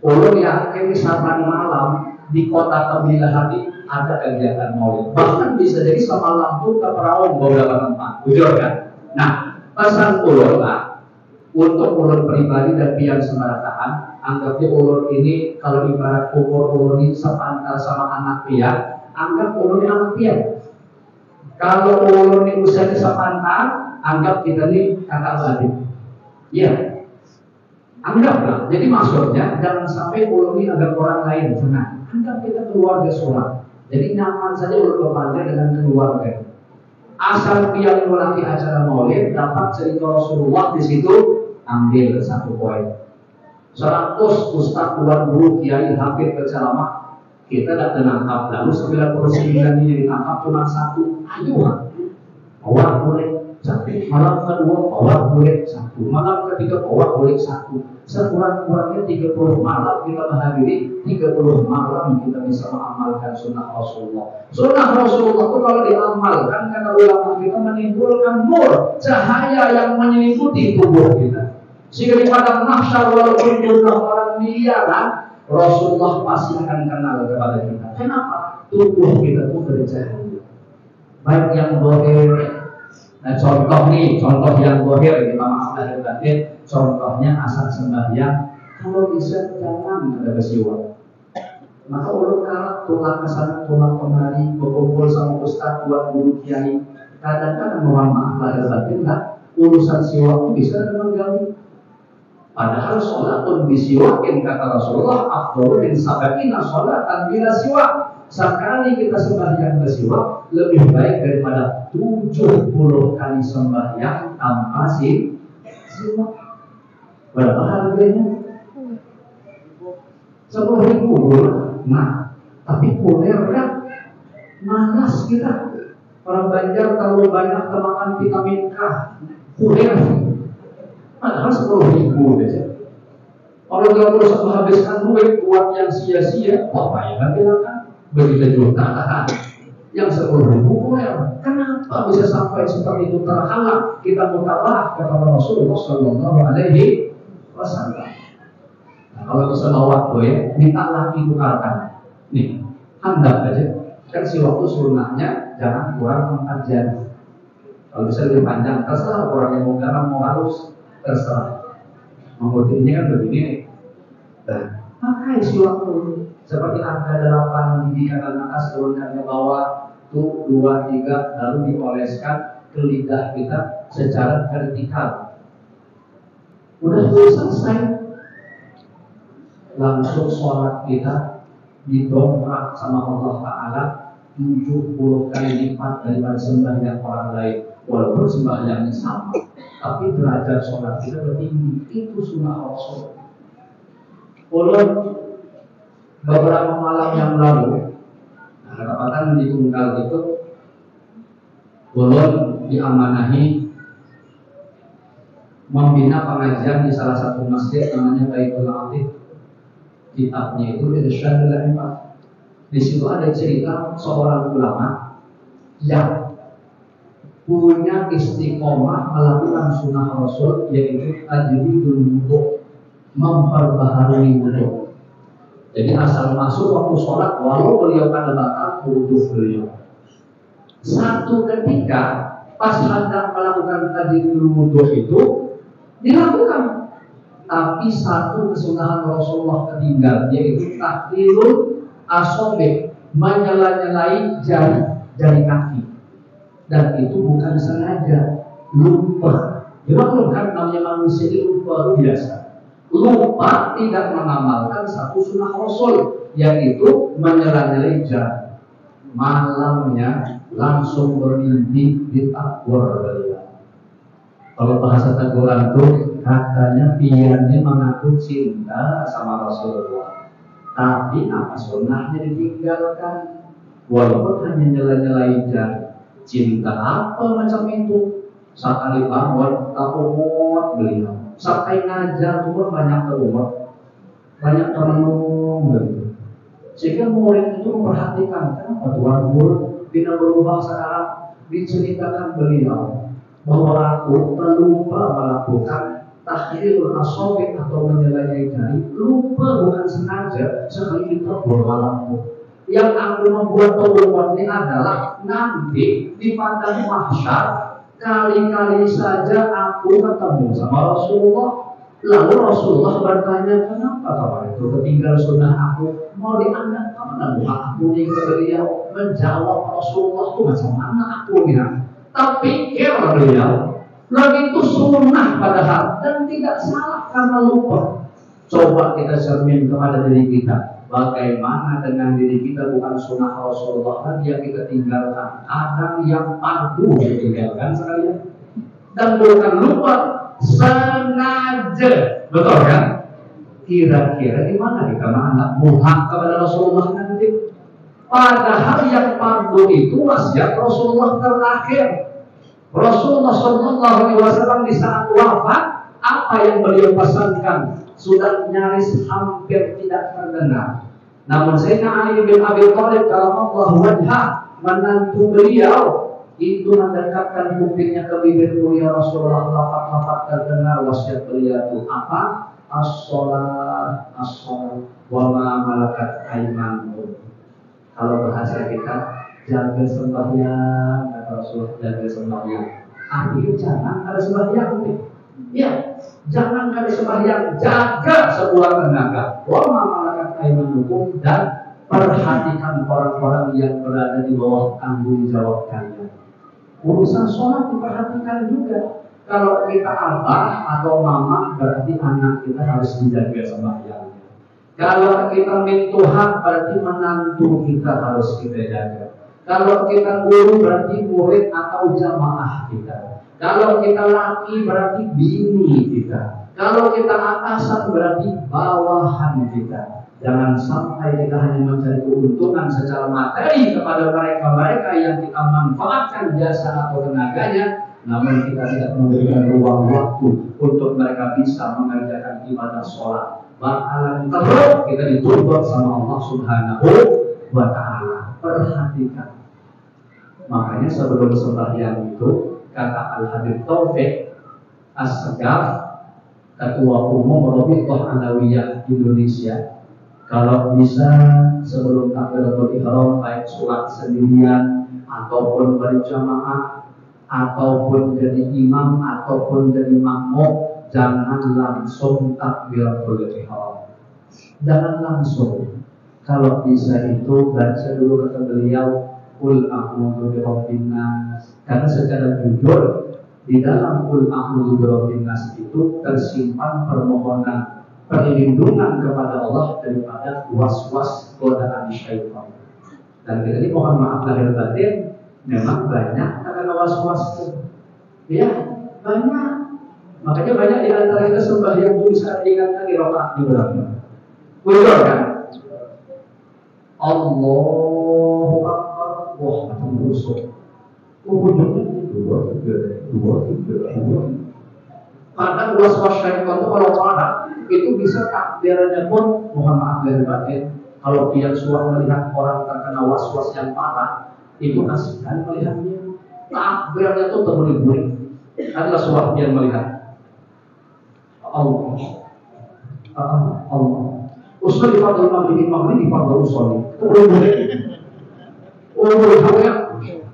Ulun ya, ini saban malam di kota Kabilah Hati ada kegiatan maulid. Bahkan bisa jadi sama lampu ke perahu beberapa tempat. Jujur kan? Nah, pesan ulun lah untuk ulun pribadi dan pian semarataan. Anggapnya ulun ini kalau ibarat umur ulun ini sepantar sama anak pian, anggap ulun ini anak pian. Kalau ulun ini usianya sepantar, anggap kita ini kakak adik. Iya, anggaplah. Jadi maksudnya jangan sampai ulun ini agar orang lain senang. Anggap kita keluarga sholat. Jadi nyaman saja ulun berpandai dengan keluarga. Asal pian mulai acara maulid dapat cerita Rasulullah di situ, ambil satu poin. 100 ustaz, tuan guru, kiai, hafid, penceramah, kita tidak menangkap. Lalu 99 ini ditangkap cuma satu. Ayo, awak boleh satu. Malam kedua awak boleh satu. Malam ketiga awak boleh satu. Sekurang-kurangnya 30 malam kita menghadiri, 30 malam kita bisa mengamalkan sunnah Rasulullah. Sunnah Rasulullah itu kalau diamalkan, kata ulama kita, menimbulkan nur, cahaya yang menyelimuti tubuh kita. Sehingga di padang mahsyar walaupun jumlah orang miliaran, Rasulullah pasti akan kenal kepada kita. Kenapa? Tubuh kita itu bercahaya. Baik yang zahir. Nah, contoh yang zahir, kita maaf lahir batin. Contohnya asal sembahyang, kalau bisa jangan ada bersiwak. Maka ulun kalah tulang kesana tulang kemari, berkumpul sama ustaz, buat guru kiai. Kadang-kadang mohon maaf lahir batin lah, urusan siwak itu bisa mengganggu. Padahal sholat pun disiwakin, kata Rasulullah, afdhalu min sab'ina sholatan bila siwak. Sekali kita sembahyang bersiwak lebih baik daripada 70 kali sembahyang tanpa siwak. Berapa harganya? 10.000. Nah, tapi kuler kan malas kita. Orang Banjar terlalu banyak termakan vitamin K. Kuler. Padahal 10.000 aja. Kalau dia terus menghabiskan duit buat yang sia-sia, apa ya kan bilang begitu jutaan yang 10.000 kuler. Kenapa bisa sampai seperti itu terhalang? Kita mutabah kepada Rasulullah Sallallahu Alaihi Wasallam. Nah, kalau bisa waktu ya, minta lagi tukarkan. Nih, handap aja. Kan si waktu sunnahnya jangan kurang 4 jam. Kalau bisa lebih panjang, terserah orang yang mau garam mau halus, terserah. Mengurutinnya kan begini. Nah, pakai si waktu seperti angka 8 didikan anak atas turunkan ke bawah tuh 2, 3 lalu dioleskan ke lidah kita secara vertikal. Udah selesai. Langsung sholat kita didongkrak sama Allah Ta'ala 70 kali lipat daripada sembahyang orang lain. Walaupun sembahyangnya sama, tapi derajat sholat kita bertinggi. Itu sunnah Rasul. Ulun beberapa malam yang lalu, nah, kedapatan di Tunggal itu, ulun diamanahi membina pengajian di salah satu masjid namanya Baitul Atif. Kitabnya itu Irsyadul Ibad. Di situ ada cerita seorang ulama yang punya istiqomah melakukan sunnah Rasul, yaitu tajdidul wudu, memperbaharui wudu. Jadi asal masuk waktu sholat, walau beliau kan batal wudu beliau. Satu ketika pas hendak melakukan tajdidul wudu itu dilakukan, tapi satu kesunahan Rasulullah ketinggal, yaitu tahlilul asobe, menyela-nyelai jari kaki. Dan itu bukan sengaja, lupa. Memang kan namanya manusia ini lupa biasa. Lupa tidak mengamalkan satu sunnah Rasul, yaitu menyela-nyelai jari. Malamnya langsung bermimpi ditakwar beliau. Kalau bahasa teguran itu katanya piannya mengaku cinta sama Rasulullah, tapi apa sunnahnya ditinggalkan, walaupun hanya nyela-nyelai jari. Cinta apa macam itu? Sekali bangun tak umur beliau, sampai ngajar umur banyak terumur, banyak terenung begitu. Sehingga murid itu memperhatikan kenapa Tuhan guru tidak berubah sekarang. Diceritakan beliau bahwa aku terlupa melakukan tahlilul asobi atau menyela-nyelai jari. Lupa bukan sengaja, sekali kita bermalammu. Yang aku membuat pengumuman ini adalah nanti di padang mahsyar kali-kali saja aku ketemu sama Rasulullah. Lalu Rasulullah bertanya, kenapa kamu itu ketinggal sunnah aku? Mau dianggap kemana aku nih ke beliau? Menjawab Rasulullah itu macam mana aku bilang? Tapi kira beliau lagi itu sunnah padahal, dan tidak salah karena lupa. Coba kita cermin kepada diri kita. Bagaimana dengan diri kita bukan sunnah Rasulullah lagi yang kita tinggalkan? Ada yang fardu ditinggalkan sekalian. Dan bukan lupa, sengaja. Betul kan? Kira-kira di mana kita anak muhak kepada Rasulullah nanti? Padahal yang fardu itu wasiat Rasulullah terakhir. Rasulullah SAW di saat wafat, apa yang beliau pesankan sudah nyaris hampir tidak terdengar. Namun Sayyidina Ali bin Abi Thalib karamallahu wajhah, menantu beliau, itu mendekatkan kupingnya ke bibir mulia Rasulullah. Lafaz-lafaz terdengar wasiat beliau itu apa? As-sholat, as-sholat, wa ma malakat aymanukum. Kalau bahasa kita, jaga sembahyang, kata Rasul, jaga sembahyang. Artinya jangan ada sembahyang. Ya, jangan ada sembahyang, jaga sebuah tenaga. Wa ma malakat aymanukum, dan perhatikan orang-orang yang berada di bawah tanggung jawab kalian. Urusan sholat diperhatikan juga. Kalau kita abah atau mama, berarti anak kita harus dijaga sembahyangnya. Kalau kita mintuhan, berarti menantu kita harus kita jaga. Kalau kita guru, berarti murid atau jamaah kita. Kalau kita laki, berarti bini kita. Kalau kita atasan, berarti bawahan kita. Jangan sampai kita hanya mencari keuntungan secara materi kepada mereka-mereka yang kita manfaatkan jasa atau tenaganya, namun kita tidak memberikan ruang waktu untuk mereka bisa mengerjakan ibadah sholat. Bakalan terus kita dituntut sama Allah Subhanahu wa Ta'ala. Perhatikan. Makanya sebelum sembahyang itu, kata Al-Habib Taufik As-Segaf, Ketua Umum Rabithah Alawiyah Indonesia, kalau bisa sebelum takbiratul ihram, baik sholat sendirian ataupun berjamaah ataupun jadi imam ataupun jadi makmum, jangan langsung takbiratul ihram. Jangan langsung. Kalau bisa itu baca dulu kata beliau Qul a'udzu birabbin nas. Karena secara jujur di dalam Qul a'udzu birabbin nas itu tersimpan permohonan perlindungan kepada Allah daripada was-was godaan syaitan. Dan kita ini mohon maaf lahir batin, memang banyak karena was-was. Ya, banyak. Makanya banyak di antara kita sembahyang itu bisa diingatkan di rakaat berapa. Betul kan? Allahu Akbar. Wah, macam busuk. Ujungnya dua tiga. Kadang was-was syaitan itu kalau marah itu bisa takbirannya pun mohon maaf dari batin. Kalau dia suara melihat orang terkena was-was yang parah, itu kasihan melihatnya. Takbirnya itu terburi-buri. Adalah suara dia melihat Allah. Usul di fardhu maghrib di fardhu usul. Terburi-buri. Terburi-buri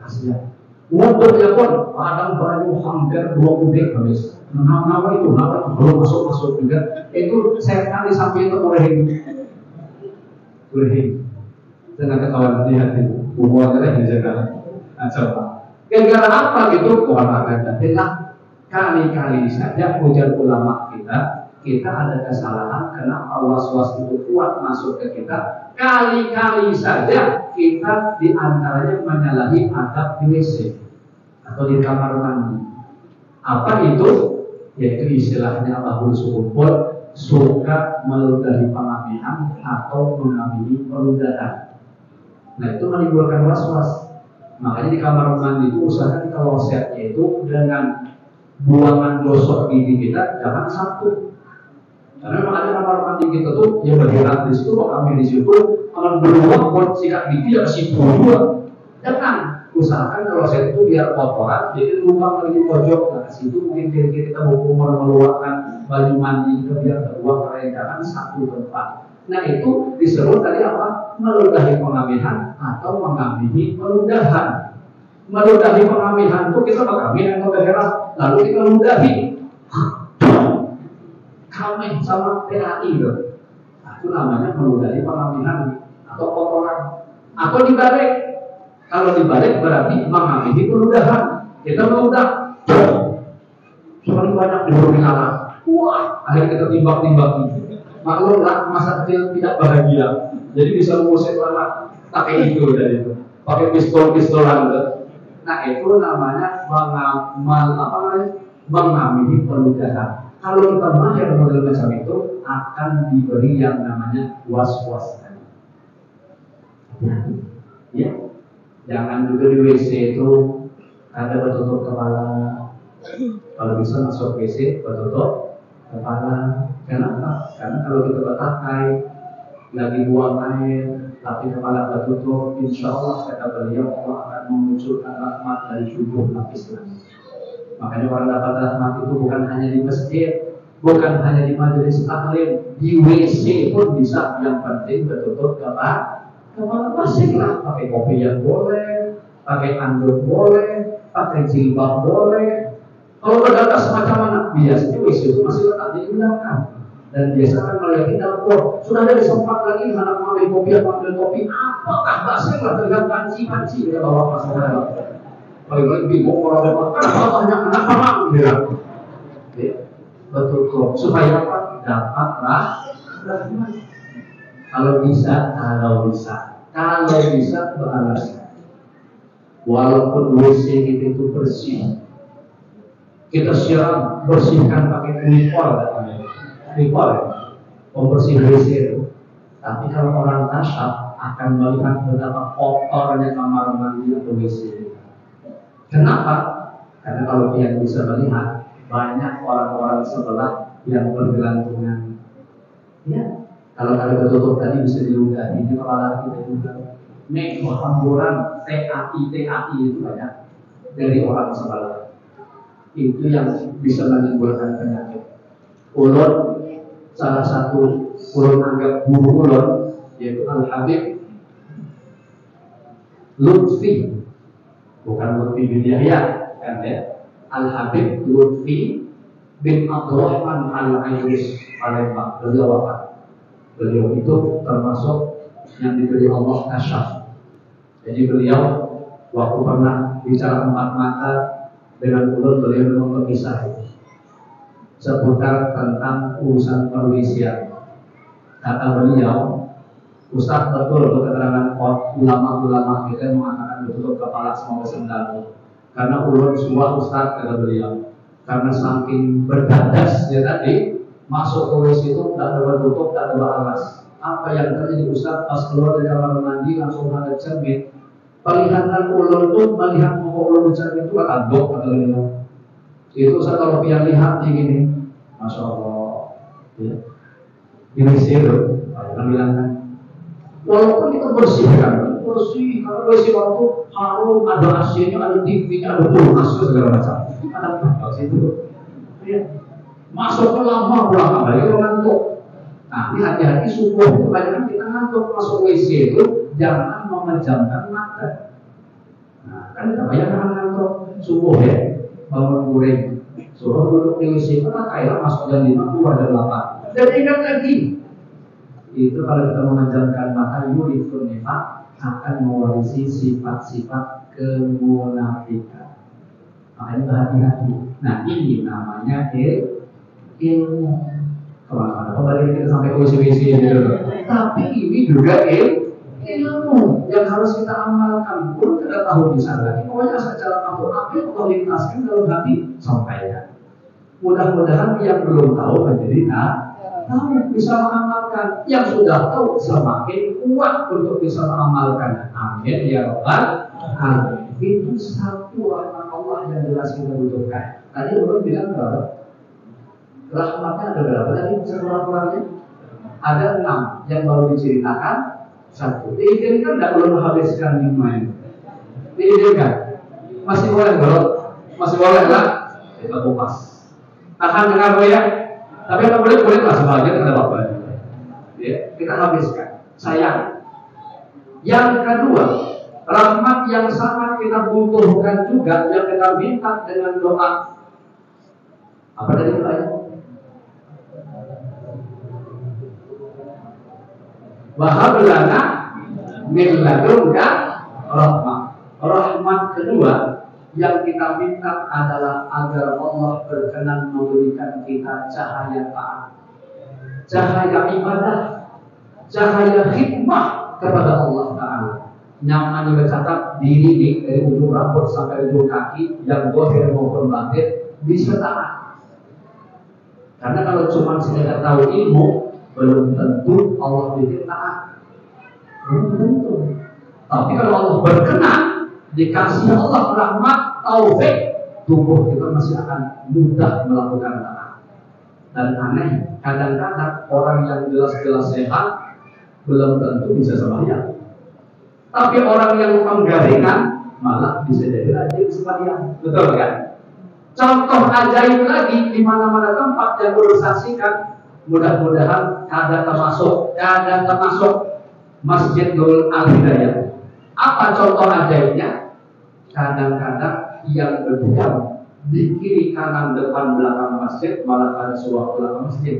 kasihan. Wudhunya pun kadang baru hampir 2 kubik habis. Nama itu belum masuk juga. Itu setan di samping itu Urehim. Dengan ketahuan lihat itu. Hubungannya dijaga. Coba. Gara-gara apa gitu? Tuhan akan datang. Kali-kali saja ujar ulama kita ada kesalahan kenapa was-was itu kuat masuk ke kita. Kali-kali saja kita diantaranya menyalahi adab di WC atau di kamar mandi. Apa itu? Yaitu istilahnya Allahul Suhuful, suka meludahi pengamihan atau mengamini peludahan. Nah itu menimbulkan was-was. Makanya di kamar mandi itu usahakan klosetnya itu dengan buangan gosok gigi kita jangan satu. Karena memang ada kamar mandi kita tuh yang bergerak di situ, kami di situ, kalau beruang buat sikat gigi ya situ dua. Jangan. Usahakan kalau saya itu biar kotoran, jadi lubang lagi pojok. Nah, situ mungkin kira-kira kita mengeluarkan baju mandi kita biar terbuang kerenjangan satu tempat. Nah itu disebut tadi apa? Meludahi pengamihan atau mengamini peludahan. Meludahi pengamihan itu kita mengamini atau bergerak, lalu kita ludahi. Kami sama TAI itu. Nah, itu namanya meludahi pengamihan atau kotoran. Atau dibalik. Kalau dibalik berarti mengamini peludahan. Kita meludah. Semakin banyak dihubungi anak. Wah, akhirnya kita timbang-timbang. Maklumlah masa kecil tidak bahagia. Jadi bisa mengusir anak pakai itu dari itu. Pakai pistol-pistolan itu. Nah itu namanya mengamini peludahan. Kalau kita mahir model macam itu akan diberi yang namanya was-was. Ya. Jangan juga di WC itu ada bertutup kepala. Kalau bisa masuk WC bertutup kepala. Kenapa? Karena kalau kita berpakai lagi buang air tapi kepala tertutup, insya Allah kata beliau Allah akan memunculkan rahmat dari 7 lapis langit. Makanya orang dapat rahmat itu bukan hanya di masjid, bukan hanya di majelis taklim, di WC pun bisa. Yang penting bertutup kepala masing lah, pakai kopi yang boleh, pakai anduk boleh, pakai jilbab boleh. Kalau berdata semacam mana, biasanya WC itu masih tetap digunakan. Dan biasa kan melihat dapur sudah ada disempat lagi anak ambil kopi, apakah bahasa nggak terlihat panci dia bawa masalah. Kalau bingung orang banyak anak orang bilang, betul supaya apa? Dapat rahmat. Kalau bisa beralasan. Walaupun WC kita itu bersih, kita siram bersihkan pakai klipor, pembersih WC itu. Tapi kalau orang tasyaf akan melihat betapa kotornya kamar mandi atau WC. Kenapa? Karena kalau dia bisa melihat banyak orang-orang sebelah yang bergelantungan. Ya, kalau ada tertutup tadi bisa diludahi di kepala kita juga. Nek hamburan TAI itu banyak dari orang sebelah. Itu yang bisa menimbulkan penyakit. Ulun salah satu ulun anggap guru ulun yaitu Al-Habib Lutfi, bukan Lutfi bin Yahya kan ya. Al-Habib Lutfi bin Abdurrahman Al-Ayyus Palembang, beliau wafat. Beliau itu termasuk yang diberi Allah kasyaf. Jadi beliau waktu pernah bicara empat mata dengan ulun, beliau memang berkisah seputar tentang urusan perwisian. Kata beliau, Ustaz betul keterangan ulama-ulama kita mengatakan betul kepala semua sendal. Karena ulun semua Ustaz, kata beliau, karena saking berdadasnya tadi masuk ke WC itu tidak ada tutup, tidak ada alas. Apa yang terjadi Ustaz pas keluar dari kamar mandi langsung ada cermin. Penglihatan ulun itu melihat muka ulun cermin itu tanduk, kata beliau. Itu Ustaz kalau dia lihat begini, Masya Allah, ya. Ini siru, kan bilang kan. Walaupun kita bersih kan, bersih. Kalau WC waktu harum, ada AC-nya, ada TV-nya, ada kulkas segala macam. Ada apa situ? Ya. Masuk ke lama pulang kembali ke ngantuk. Nah, hati-hati subuh itu kebanyakan kita ngantuk masuk WC itu jangan memejamkan mata. Nah, kan kita bayangkan ngantuk subuh ya, bangun guring, suruh duduk di WC, kita kayak masuk jam 5 keluar jam 8. Dan ingat lagi, itu kalau kita memejamkan mata yurithun nifaq akan mewarisi sifat-sifat kemunafikan. Makanya berhati-hati. Nah, ini namanya ilmu. Kemana-mana kembali kita sampai ke WC gitu. Tapi ini juga ilmu yang harus kita amalkan. Pun tidak tahu di sana. Pokoknya secara tahu apa yang Allah lintaskan dalam hati sampaikan. Mudah-mudahan yang belum tahu menjadi tahu, bisa mengamalkan. Yang sudah tahu semakin kuat untuk bisa mengamalkan. Amin ya rabbal alamin. Itu satu rahmat Allah yang jelas kita butuhkan. Tadi orang bilang berapa? Rahmatnya ada berapa? Tadi sekurang-kurangnya ada 6 yang baru diceritakan. 1. Diizinkan tidak belum menghabiskan 5 ini? Diizinkan? Masih boleh bro? Masih boleh lah? Kita kupas. Tahan dengar ya. Tapi kalau boleh lah sebagian ada apa-apa. Ya, kita habiskan. Sayang. Yang kedua, rahmat yang sangat kita butuhkan juga yang kita minta dengan doa. Apa tadi doanya? Wahab lana min ladunka rahmah. Rahmat kedua yang kita minta adalah agar Allah berkenan memberikan kita cahaya taat, cahaya ibadah, cahaya khidmah kepada Allah Ta'ala. Nyaman bercatat diri ini dari ujung rambut sampai ujung kaki yang zahir maupun batin bisa taat. Karena kalau cuma sekedar tahu ilmu belum tentu Allah bikin taat. Belum tentu. Tapi kalau Allah berkenan dikasih Allah rahmat taufik, tubuh kita masih akan mudah melakukan taat. Dan aneh, kadang-kadang orang yang jelas-jelas sehat belum tentu bisa sembahyang. Tapi orang yang penggaringan malah bisa jadi rajin sembahyang. Betul kan? Contoh ajaib lagi di mana-mana tempat yang bersaksikan, mudah-mudahan ada termasuk Masjidul Al-Hidayah. Apa contoh ajaibnya? Kadang-kadang yang berdiam di kiri kanan depan belakang masjid malah ada sebuah belakang masjid.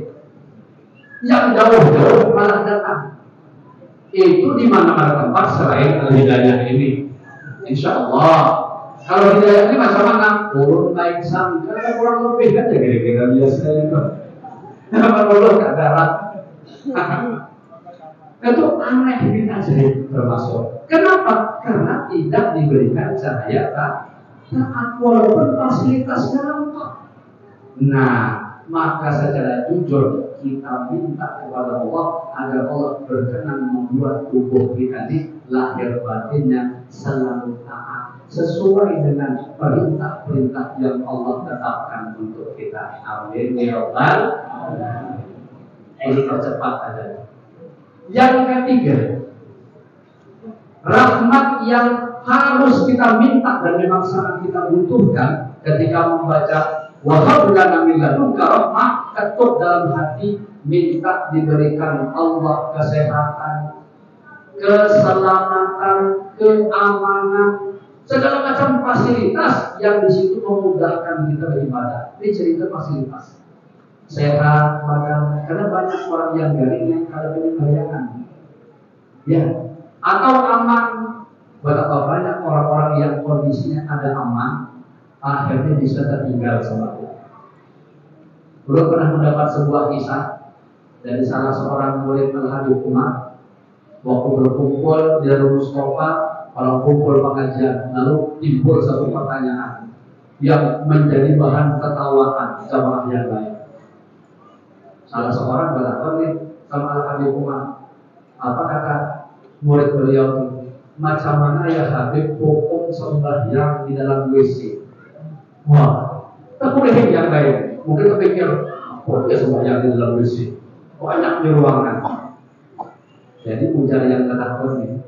Yang jauh-jauh malah datang. Itu di mana-mana tempat selain Al-Hidayah ini. Insya Allah. Kalau Hidayah ini macam mana? Turun naik sangka, kurang lebih kan ya kira-kira biasa itu. Apa boleh kadarat? Itu aneh ini ajaib termasuk. Kenapa? Karena tidak diberikan cahaya taat walaupun fasilitas gampang. Nah, maka secara jujur kita minta kepada Allah agar Allah berkenan membuat tubuh kita ini lahir batinnya selalu taat sesuai dengan perintah-perintah yang Allah tetapkan untuk kita. Amin ya rabbal alamin. Ini percepat aja. Yang ketiga, rahmat yang harus kita minta dan memang sangat kita butuhkan ketika membaca wa hab lana min ladunka rahmah, ketuk dalam hati minta diberikan Allah kesehatan, keselamatan, keamanan, segala macam fasilitas yang di situ memudahkan kita beribadah. Ini cerita fasilitas. Sehat, makan, karena banyak orang yang garing yang kada punya bayangan. Ya, atau aman. Betapa banyak orang-orang yang kondisinya ada aman, akhirnya bisa tertinggal sama Tuhan. Belum pernah mendapat sebuah kisah dari salah seorang murid Al-Habib Umar. Waktu berkumpul di Mustafa, kalau kumpul pengajian, lalu timbul satu pertanyaan yang menjadi bahan ketawaan jamaah yang lain. Salah seorang berkata sama Al-Habib Umar, apa kata murid beliau itu? Macam mana ya Habib hukum sembahyang di dalam WC? Wah, tak boleh yang lain. Mungkin terpikir, oh dia sembahyang di dalam WC, banyak di ruangan. Jadi ujar yang kata ini,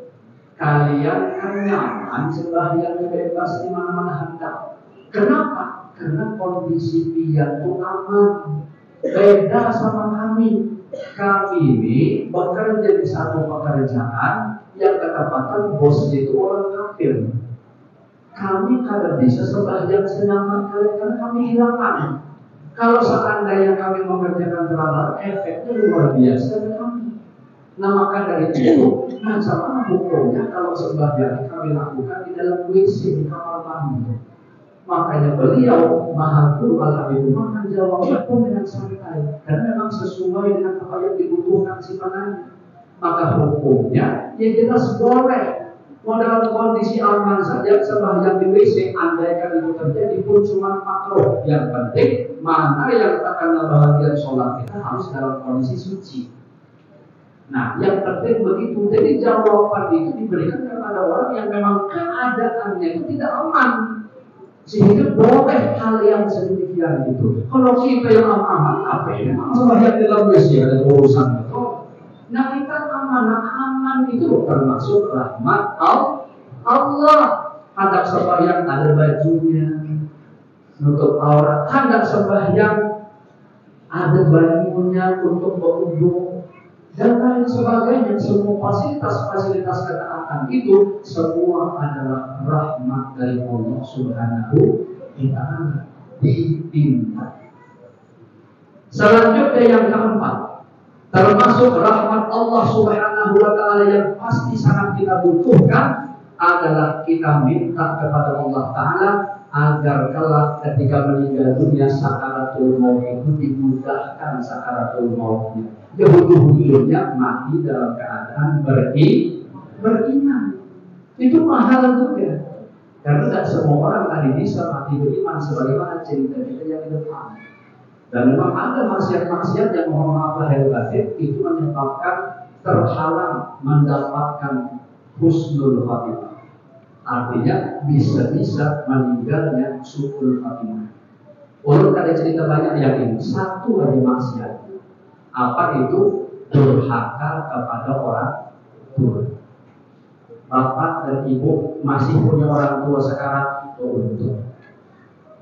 kalian kan nyaman sembahyang bebas di mana-mana hendak. Kenapa? Karena kondisi pian itu aman. Beda sama kami. Kami ini bekerja di satu pekerjaan yang ketepatan bos itu orang kafir. Kami kada bisa sembahyang senyaman kalian karena kami hilangan. Kalau seandainya kami mengerjakan terlambat, efeknya luar biasa ke kami. Nah maka dari itu, macam mana hukumnya kalau sembahyang kami lakukan di dalam WC di kamar mandi? Makanya beliau Maha Guru Al-Habib Umar menjawabnya pun dengan santai, karena memang sesuai dengan apa yang dibutuhkan si penanya. Maka hukumnya ya jelas boleh. Mau dalam kondisi aman saja sembahyang di WC, andaikan itu terjadi pun cuma makruh. Yang penting mana yang terkena bahagian sholat kita harus dalam kondisi suci. Nah, yang penting begitu. Jadi jawaban itu diberikan kepada orang yang memang keadaannya itu tidak aman, sehingga boleh hal yang sedemikian itu. Kalau kita yang aman, apa ya? Sembahyang di dalam WC ada urusan itu. Nah kita aman itu termasuk rahmat Allah. Hendak sembahyang ada bajunya, nutup aurat. Hendak sembahyang ada bajunya untuk berwudu dan lain sebagainya. Semua fasilitas ketaatan itu semua adalah rahmat dari Allah Subhanahu wa Ta'ala. Ditindak. Selanjutnya yang keempat, termasuk rahmat Allah Subhanahu wa Ta'ala yang pasti sangat kita butuhkan adalah kita minta kepada Allah Ta'ala agar kelak ketika meninggal dunia sakaratul maut itu dimudahkan sakaratul mautnya. Ujung-ujungnya mati dalam keadaan beriman. Itu mahal juga. Karena tidak semua orang tadi bisa mati beriman sebagaimana cerita kita yang di depan. Dan memang ada maksiat-maksiat yang mohon maaf lahir batin itu menyebabkan terhalang mendapatkan husnul khatimah. Artinya bisa-bisa meninggalnya su'ul khatimah. Ulun ada cerita banyak yang ini. Satu lagi maksiat. Apa itu? Durhaka kepada orang tua. Bapak dan ibu masih punya orang tua sekarang, untuk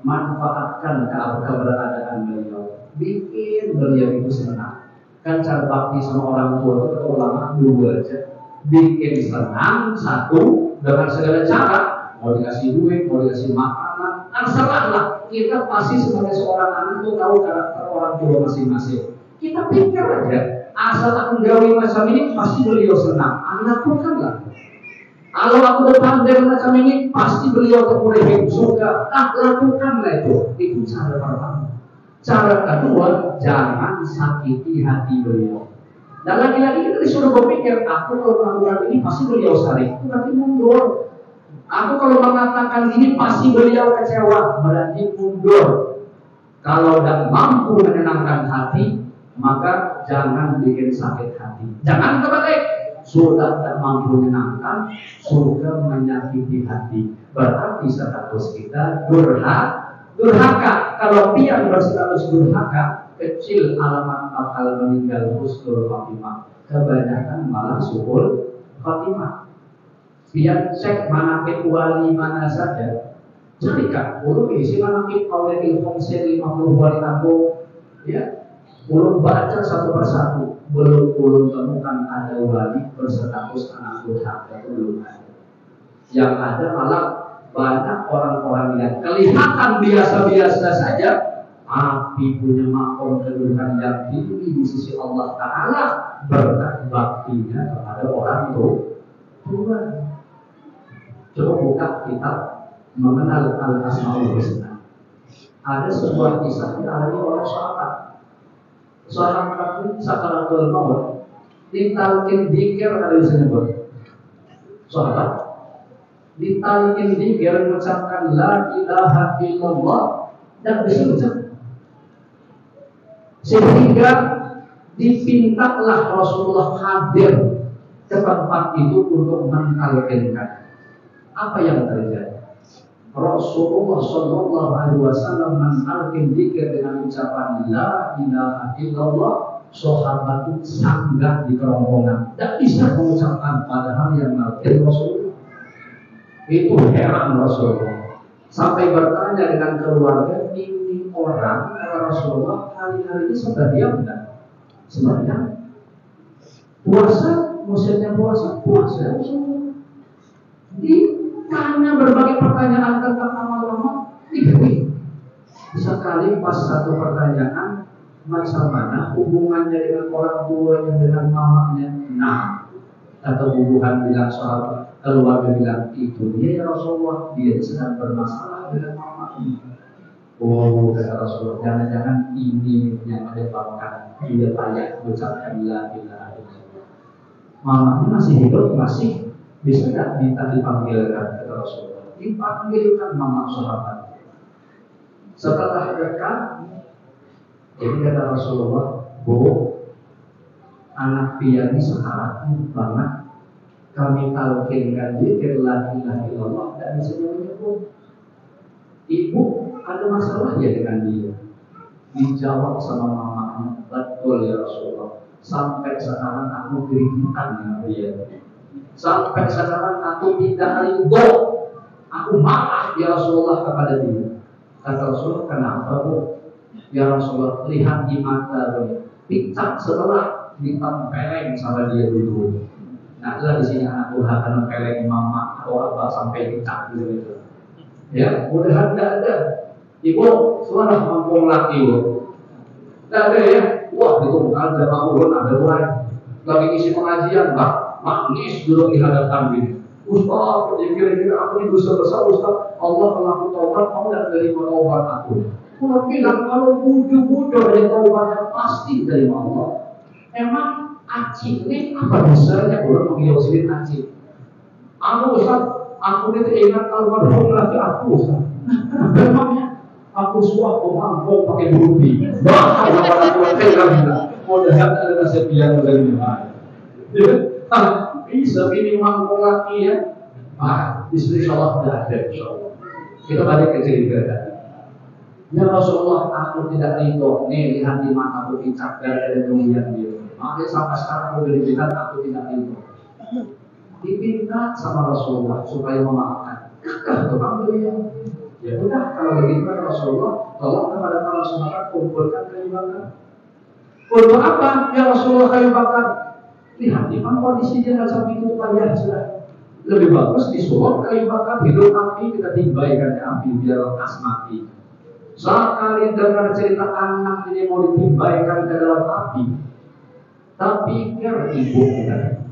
manfaatkan keberadaan beliau, bikin beliau itu senang. Kan cara bakti sama orang tua itu kata ulama dua aja, bikin senang satu dengan segala cara, mau dikasih duit, mau dikasih makanan, terserahlah. Kita pasti sebagai seorang anak itu tahu karakter orang tua masing-masing. Kita pikir aja, asal aku gawe macam ini pasti beliau senang. Lakukan lah. Kalau aku berpandai macam ini pasti beliau terpurih juga. Lakukanlah itu. Itu cara pertama. Cara kedua, jangan sakiti hati beliau. Dan lagi-lagi kita disuruh berpikir, aku kalau melakukan ini pasti beliau saling. Itu berarti mundur. Aku kalau mengatakan ini pasti beliau kecewa, berarti mundur. Kalau tidak mampu menyenangkan hati, maka jangan bikin sakit hati. Jangan kebalik. Sudah tidak mampu menyenangkan, sudah menyakiti hati. Berarti status kita durhaka. Kalau pian berstatus durhaka, kecil alamat bakal meninggal husnul khotimah. Kebanyakan malah suhul khotimah. Biar cek manakib wali mana saja. Carikan, ulun isi manakib awalil fungsi 50 wali aku, ya, ulun baca satu persatu, belum ulun temukan ada wali berstatus anak durhaka, belum ada. Yang ada malah banyak orang-orang yang kelihatan biasa-biasa saja, tapi punya makom kedudukan yang tinggi di sisi Allah Ta'ala berkat baktinya kepada orang tua. Coba buka kitab Mengenal Al-Asmaul Husna. Ada sebuah kisah dialami oleh sahabat. Sahabat ini sakaratul maut, ditalkin dzikir ada disebut. Sahabat ditalkin dzikir mengucapkan la ilaha illallah dan disebut. Sehingga dipintalah Rasulullah hadir ke tempat itu untuk mentalkinkan. Apa yang terjadi? Rasulullah Shallallahu Alaihi Wasallam mentalkin dzikir dengan ucapan la ilaha illallah. Sahabat itu sanggah di kerongkongan, tidak bisa mengucapkan padahal yang mentalkin Rasulullah. Itu heran Rasulullah. Sampai bertanya dengan keluarga, ini orang kata Rasulullah hari-hari ini sudah diam enggak? Sebenarnya puasa, musimnya puasa. Ditanya berbagai pertanyaan tentang amal-amal, diberi. Sekali pas satu pertanyaan, macam mana hubungannya dengan orang tuanya dengan mamanya? Nah, atau hubungan bilang soal keluarga bilang itu dia ya Rasulullah, dia sedang bermasalah dengan mamanya. Oh, kata Rasulullah, jangan-jangan ini yang menyebabkan dia banyak mengucapkan la ilaha illallah. Mamanya masih hidup, masih bisa tidak minta dipanggilkan, kata Rasulullah. Dipanggilkan mama sahabat. Setelah dekat, jadi kata Rasulullah, Bu, anak pian ini sekarat banget. Kami talkinkan dzikir la ilaha illallah dan bisa menyebut. Ibu ada masalah ya dengan dia? Dijawab sama mamanya, betul ya Rasulullah. Sampai sekarang aku keributan dengan dia. Sampai sekarang aku tidak ridho. Aku marah ya Rasulullah kepada dia. Kata Rasulullah, kenapa Bu? Ya Rasulullah, lihat di mata dia. Picak setelah ditempeleng sama dia dulu. Nah, itulah di sini anak durhaka nempeleng mama atau apa sampai picak gitu. Ya, mudah-mudahan tidak ada. Ibu, suara kampung laki Bu. Tidak ada ya. Wah, itu bukan jamaah ulun ada mulai. Lagi isi pengajian, Pak. Manis dulu di hadapan ini. Ustaz, kira-kira aku ini dosa besar Ustaz. Allah kalau aku taubat, mau tidak terima taubat aku? Kalau bilang kalau bujuk-bujuk dari taubatnya pasti dari Allah. Emang aci ini apa dasarnya orang mengiau sini aci? Aku Ustaz, aku ini ingat almarhum lagi aku Ustaz. Memangnya aku suah pemangkong pakai burubi. Wah, yang pada tuan saya bilang, mudah-mudahan ada nasib yang dari mana? Bisa ini mangkong lagi ya. Bismillah tidak ada insyaallah. Kita balik ke cerita tadi. Ya Rasulullah, aku tidak ridho. Nih lihat di mata aku dicap dari kemudian dia. Makanya sampai sekarang aku berikan aku tidak ridho. Dipinta sama Rasulullah supaya memaafkan. Kakak tukang beliau. Ya udah kalau begitu Rasulullah, tolong kepada para sahabat kumpulkan kayu bakar. Untuk apa? Ya Rasulullah kayu bakar. Lihat memang kondisinya macam itu payah sudah. Lebih bagus disuruh kayu bakar hidup api kita timbaikan api biar lekas mati. Sekali dengar cerita anak ini mau ditimbaikan ke dalam api, tapi pikir ibu kita,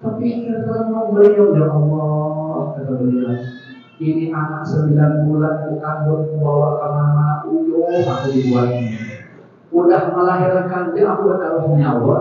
tapi pikir dalam beliau ya Allah kata beliau, ini anak 9 bulan bukan buat bawa kemana-mana uyuh aku dibuatnya. Udah melahirkan dia aku udah nyawa.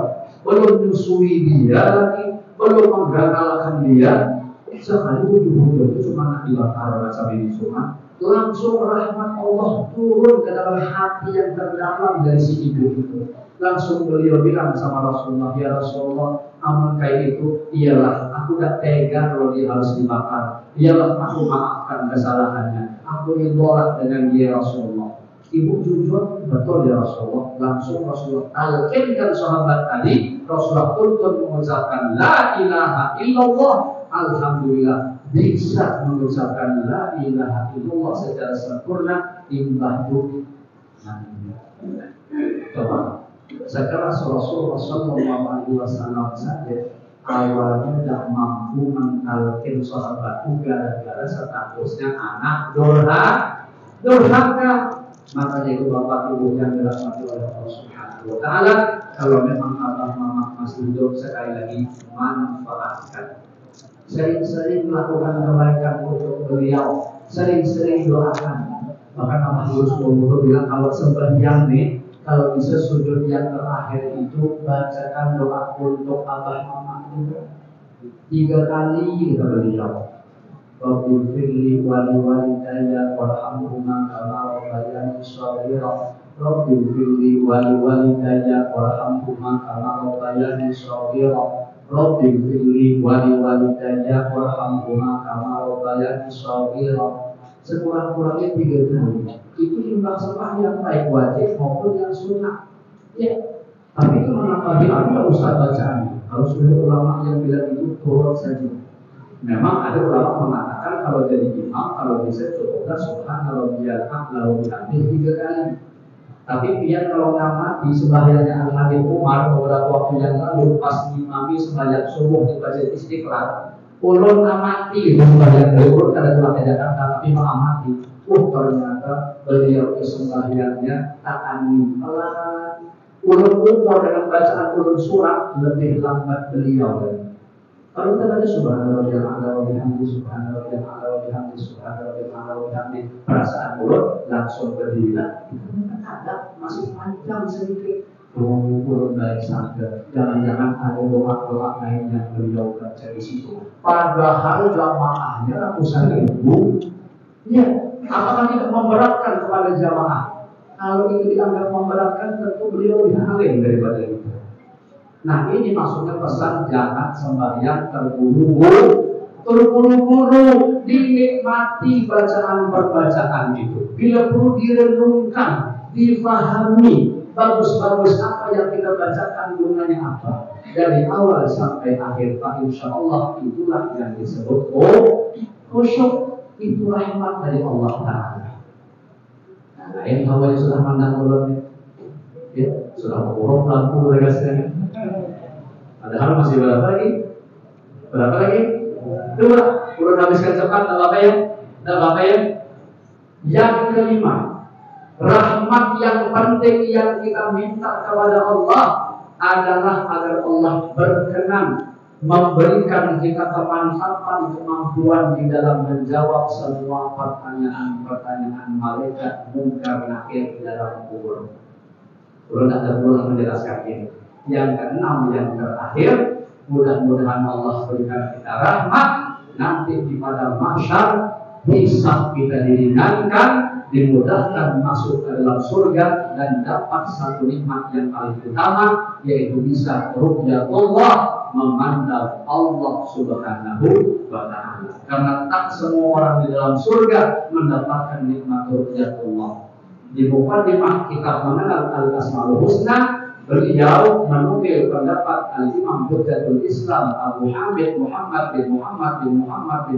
Belum menyusui dia lagi, belum menggagalkan dia. Sekali ujung-ujung itu cuma dibakar macam ini cuma langsung rahmat Allah turun ke dalam hati yang terdalam dari si ibu itu. Langsung beliau bilang sama Rasulullah, ya Rasulullah, amal kayak itu, iyalah aku gak tega kalau dia harus dibakar. Iyalah aku maafkan kesalahannya. Aku ridholah dengan dia Rasulullah. Ibu jujur, betul ya Rasulullah. Langsung Rasulullah talqinkan sahabat tadi. Rasulullah tuntut mengucapkan la ilaha illallah. Alhamdulillah bisa mengucapkan la ilaha illallah secara sempurna imbah duit. Coba sekarang Rasulullah SAW saja awalnya tidak mampu mentalkin sahabatku gara-gara statusnya anak durhaka. Makanya itu bapak ibu yang dirahmati oleh Allah Subhanahu Wa Taala, kalau memang abah mama masih hidup, sekali lagi manfaatkan. Sering-sering melakukan kebaikan untuk beliau, sering-sering doakan. Bahkan Abah Yusuf bilang kalau sembahyang nih, kalau bisa sujud yang terakhir itu bacakan doa untuk abah mama juga 3 kali kata beliau. Rabbi firli wali walidayya warhamhuma kama rabbayani shaghira. Rabbi firli wali walidayya warhamhuma kama rabbayani shaghira. Rabbi firli wali walidayya warhamhuma kama rabbayani shaghira. Sekurang-kurangnya 3 kali. Itu imbang sembahyang baik wajib maupun yang sunnah. Ya. Tapi itu mengapa tidak usah bacaan? Harus ada ulama yang bilang itu turun saja. Memang ada ulama mengatakan kalau jadi imam, kalau bisa cukuplah subhanallah lalu diambil 3 kali. Tapi biar kalau ngamati sembahyangnya Al-Habib Umar beberapa waktu yang lalu pas imami sembahyang subuh di Masjid Istiqlal, ulun amati sembahyang ulun kada cuma ke Jakarta tapi mengamati. Ternyata beliau sembahyangnya ta'ani pelan. Ulun ukur dengan bacaan ulun surat lebih lambat beliau. Kalau kita baca subhanallah wa bihamdi subhanallah wa bihamdi subhanallah wa bihamdi, perasaan mulut langsung berdiri. Ada masih panjang sedikit. Turun dari sana. Jangan-jangan ada doa-doa lain yang beliau baca di situ. Padahal jamaahnya ratusan ribu. Ya, apakah tidak memberatkan kepada jamaah? Kalau itu dianggap memberatkan, tentu beliau lebih alim daripada itu. Nah, ini maksudnya pesan jangan sembahyang terburu-buru, dinikmati bacaan-perbacaan itu. Bila perlu direnungkan, difahami bagus-bagus apa yang kita bacakan gunanya apa. Dari awal sampai akhir, Pak, insya Allah itulah yang disebut khusyuk. Itu rahmat dari Allah Ta'ala. Nah, yang tahu yang sudah mandang ulun, ya, sudah menguruh lampu mereka sekarang. Padahal masih berapa lagi? Berapa lagi? 2. Ulun habiskan cepat, tak apa ya? Yang kelima, rahmat yang penting yang kita minta kepada Allah adalah agar Allah berkenan memberikan kita kemantapan kemampuan di dalam menjawab semua pertanyaan malaikat mungkar nakir di dalam kubur. Ulun ada pula menjelaskan ini. Yang keenam, yang terakhir, mudah-mudahan Allah berikan kita rahmat nanti di pada mahsyar, hisab kita diringankan, dimudahkan masuk ke dalam surga dan dapat satu nikmat yang paling utama, yaitu bisa ru'yatullah, memandang Allah Subhanahu wa Ta'ala. Karena tak semua orang di dalam surga mendapatkan nikmat ru'yatullah. Di Muqaddimah kitab mengenal Al-Asmaul Husna, beliau menukil pendapat Al-Imam Hujjatul Islam Abu Hamid Muhammad bin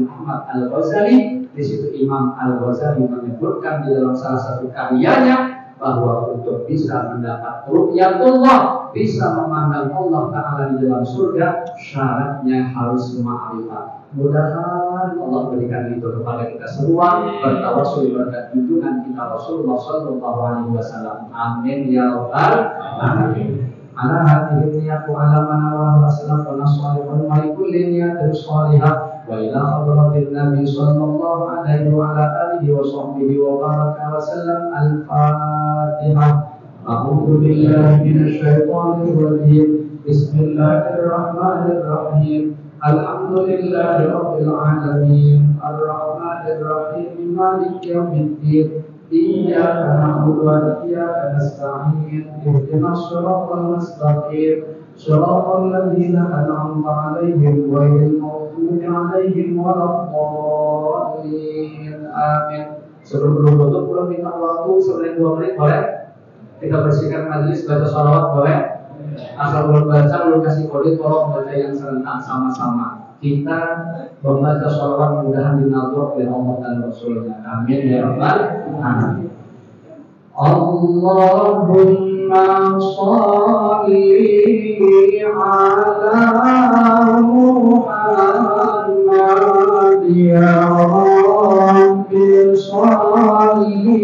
Ahmad Al-Ghazali. Di situ Imam Al-Ghazali menyebutkan di dalam salah satu karyanya bahwa untuk bisa mendapat ru'yatullah, bisa memandang Allah Ta'ala di dalam surga, syaratnya harus ma'rifat. Mudah-mudahan Allah berikan itu kepada kita semua, bertawassul berkat junjungan kita Rasulullah sallallahu alaihi wasallam. Amin ya rabbal alamin. Ala hadhihi niyatu ala man wa sallam wa nasallu wa kulli niyatin salihah wa ila hadratin nabi sallallahu alaihi wa ala alihi wa sahbihi wa baraka wa sallam. Al-Fatihah. A'udzu billahi minasy syaithanir rajim. Bismillahirrahmanirrahim. Alhamdulillahi rabbil alamin, arrahmanir rahim, maliki yaumiddin. Iyyaka na'budu wa iyyaka nasta'in. Ihdinas siratal mustaqim. Shiratal ladzina an'amta 'alaihim ghairil maghdubi 'alaihim waladdallin. Amin. Sebelum tutup, belum minta waktu sebenarnya 2 menit boleh? Kita bersihkan majelis, baca sholawat boleh? Asal belum baca, belum kasih kode, tolong baca yang serentak sama-sama. Kita membaca sholawat mudah-mudahan dinazar oleh Allah dan Rasulnya. Amin ya rabbal alamin. Allahumma sholli ala Muhammad ya Rabbi sholli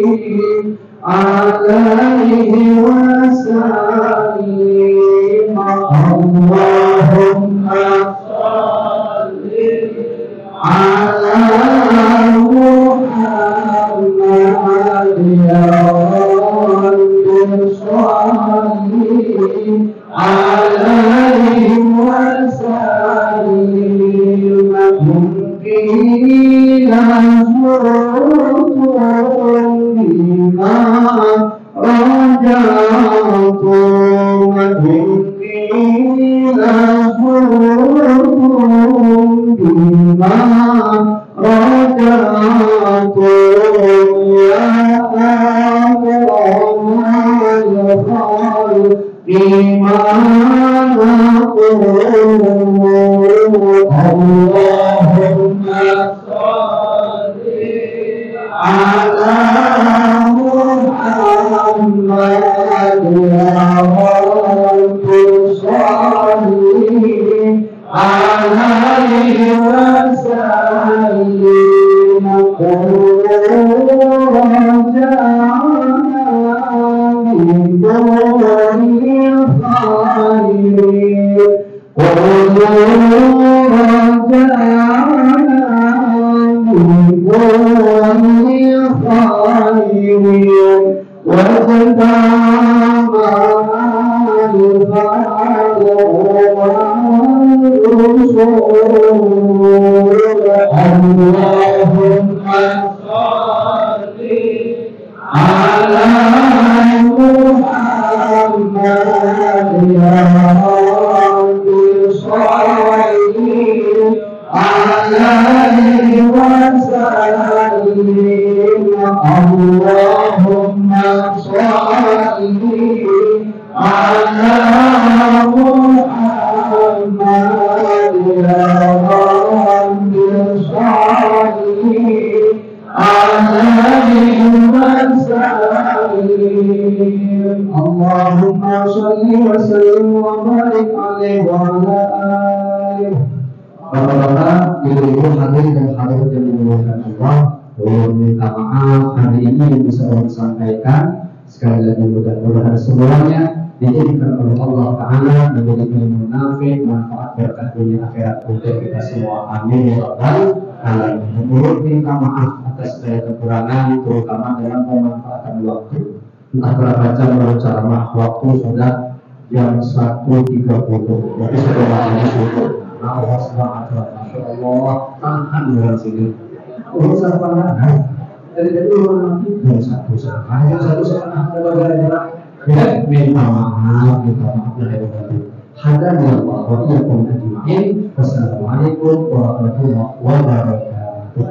alaihi wa sallim. Allahumma ala Muhammad ya Rabbi sholli alaihi wa sallim. Mungkin azurtum bima rajatum, mungkin azurtum bima rajatum ya akramal khalqi ma naqum. Allahumma sholli ala Muhammad ya Rabbi sholli alaihi wa sallim. Allahumma sholli wa sallim wa barik alaihi wa ala alihi. Bapak-bapak, ibu-ibu hadirin dan hadirat yang dimuliakan Allah, boleh minta maaf hari ini yang bisa saya sampaikan. Sekali lagi mudah-mudahan semuanya dijadikan oleh Allah Ta'ala menjadi ilmu nafi, manfaat berkah dunia akhirat untuk kita semua. Amin ya rabbal alamin. Mohon minta maaf atas segala kekurangan, terutama dalam pemanfaatan waktu. Entah berapa jam berceramah, waktu sudah jam 1.30. Jadi sudah waktunya sudah. Allah SWT, Masya Allah, tahan dengan sini. Urusan pandangan dari orang itu satu setengah minta maaf dari tadi. Hadar ya Allah, wa iyyakum ajma'in. Wassalamualaikum warahmatullahi wabarakatuh.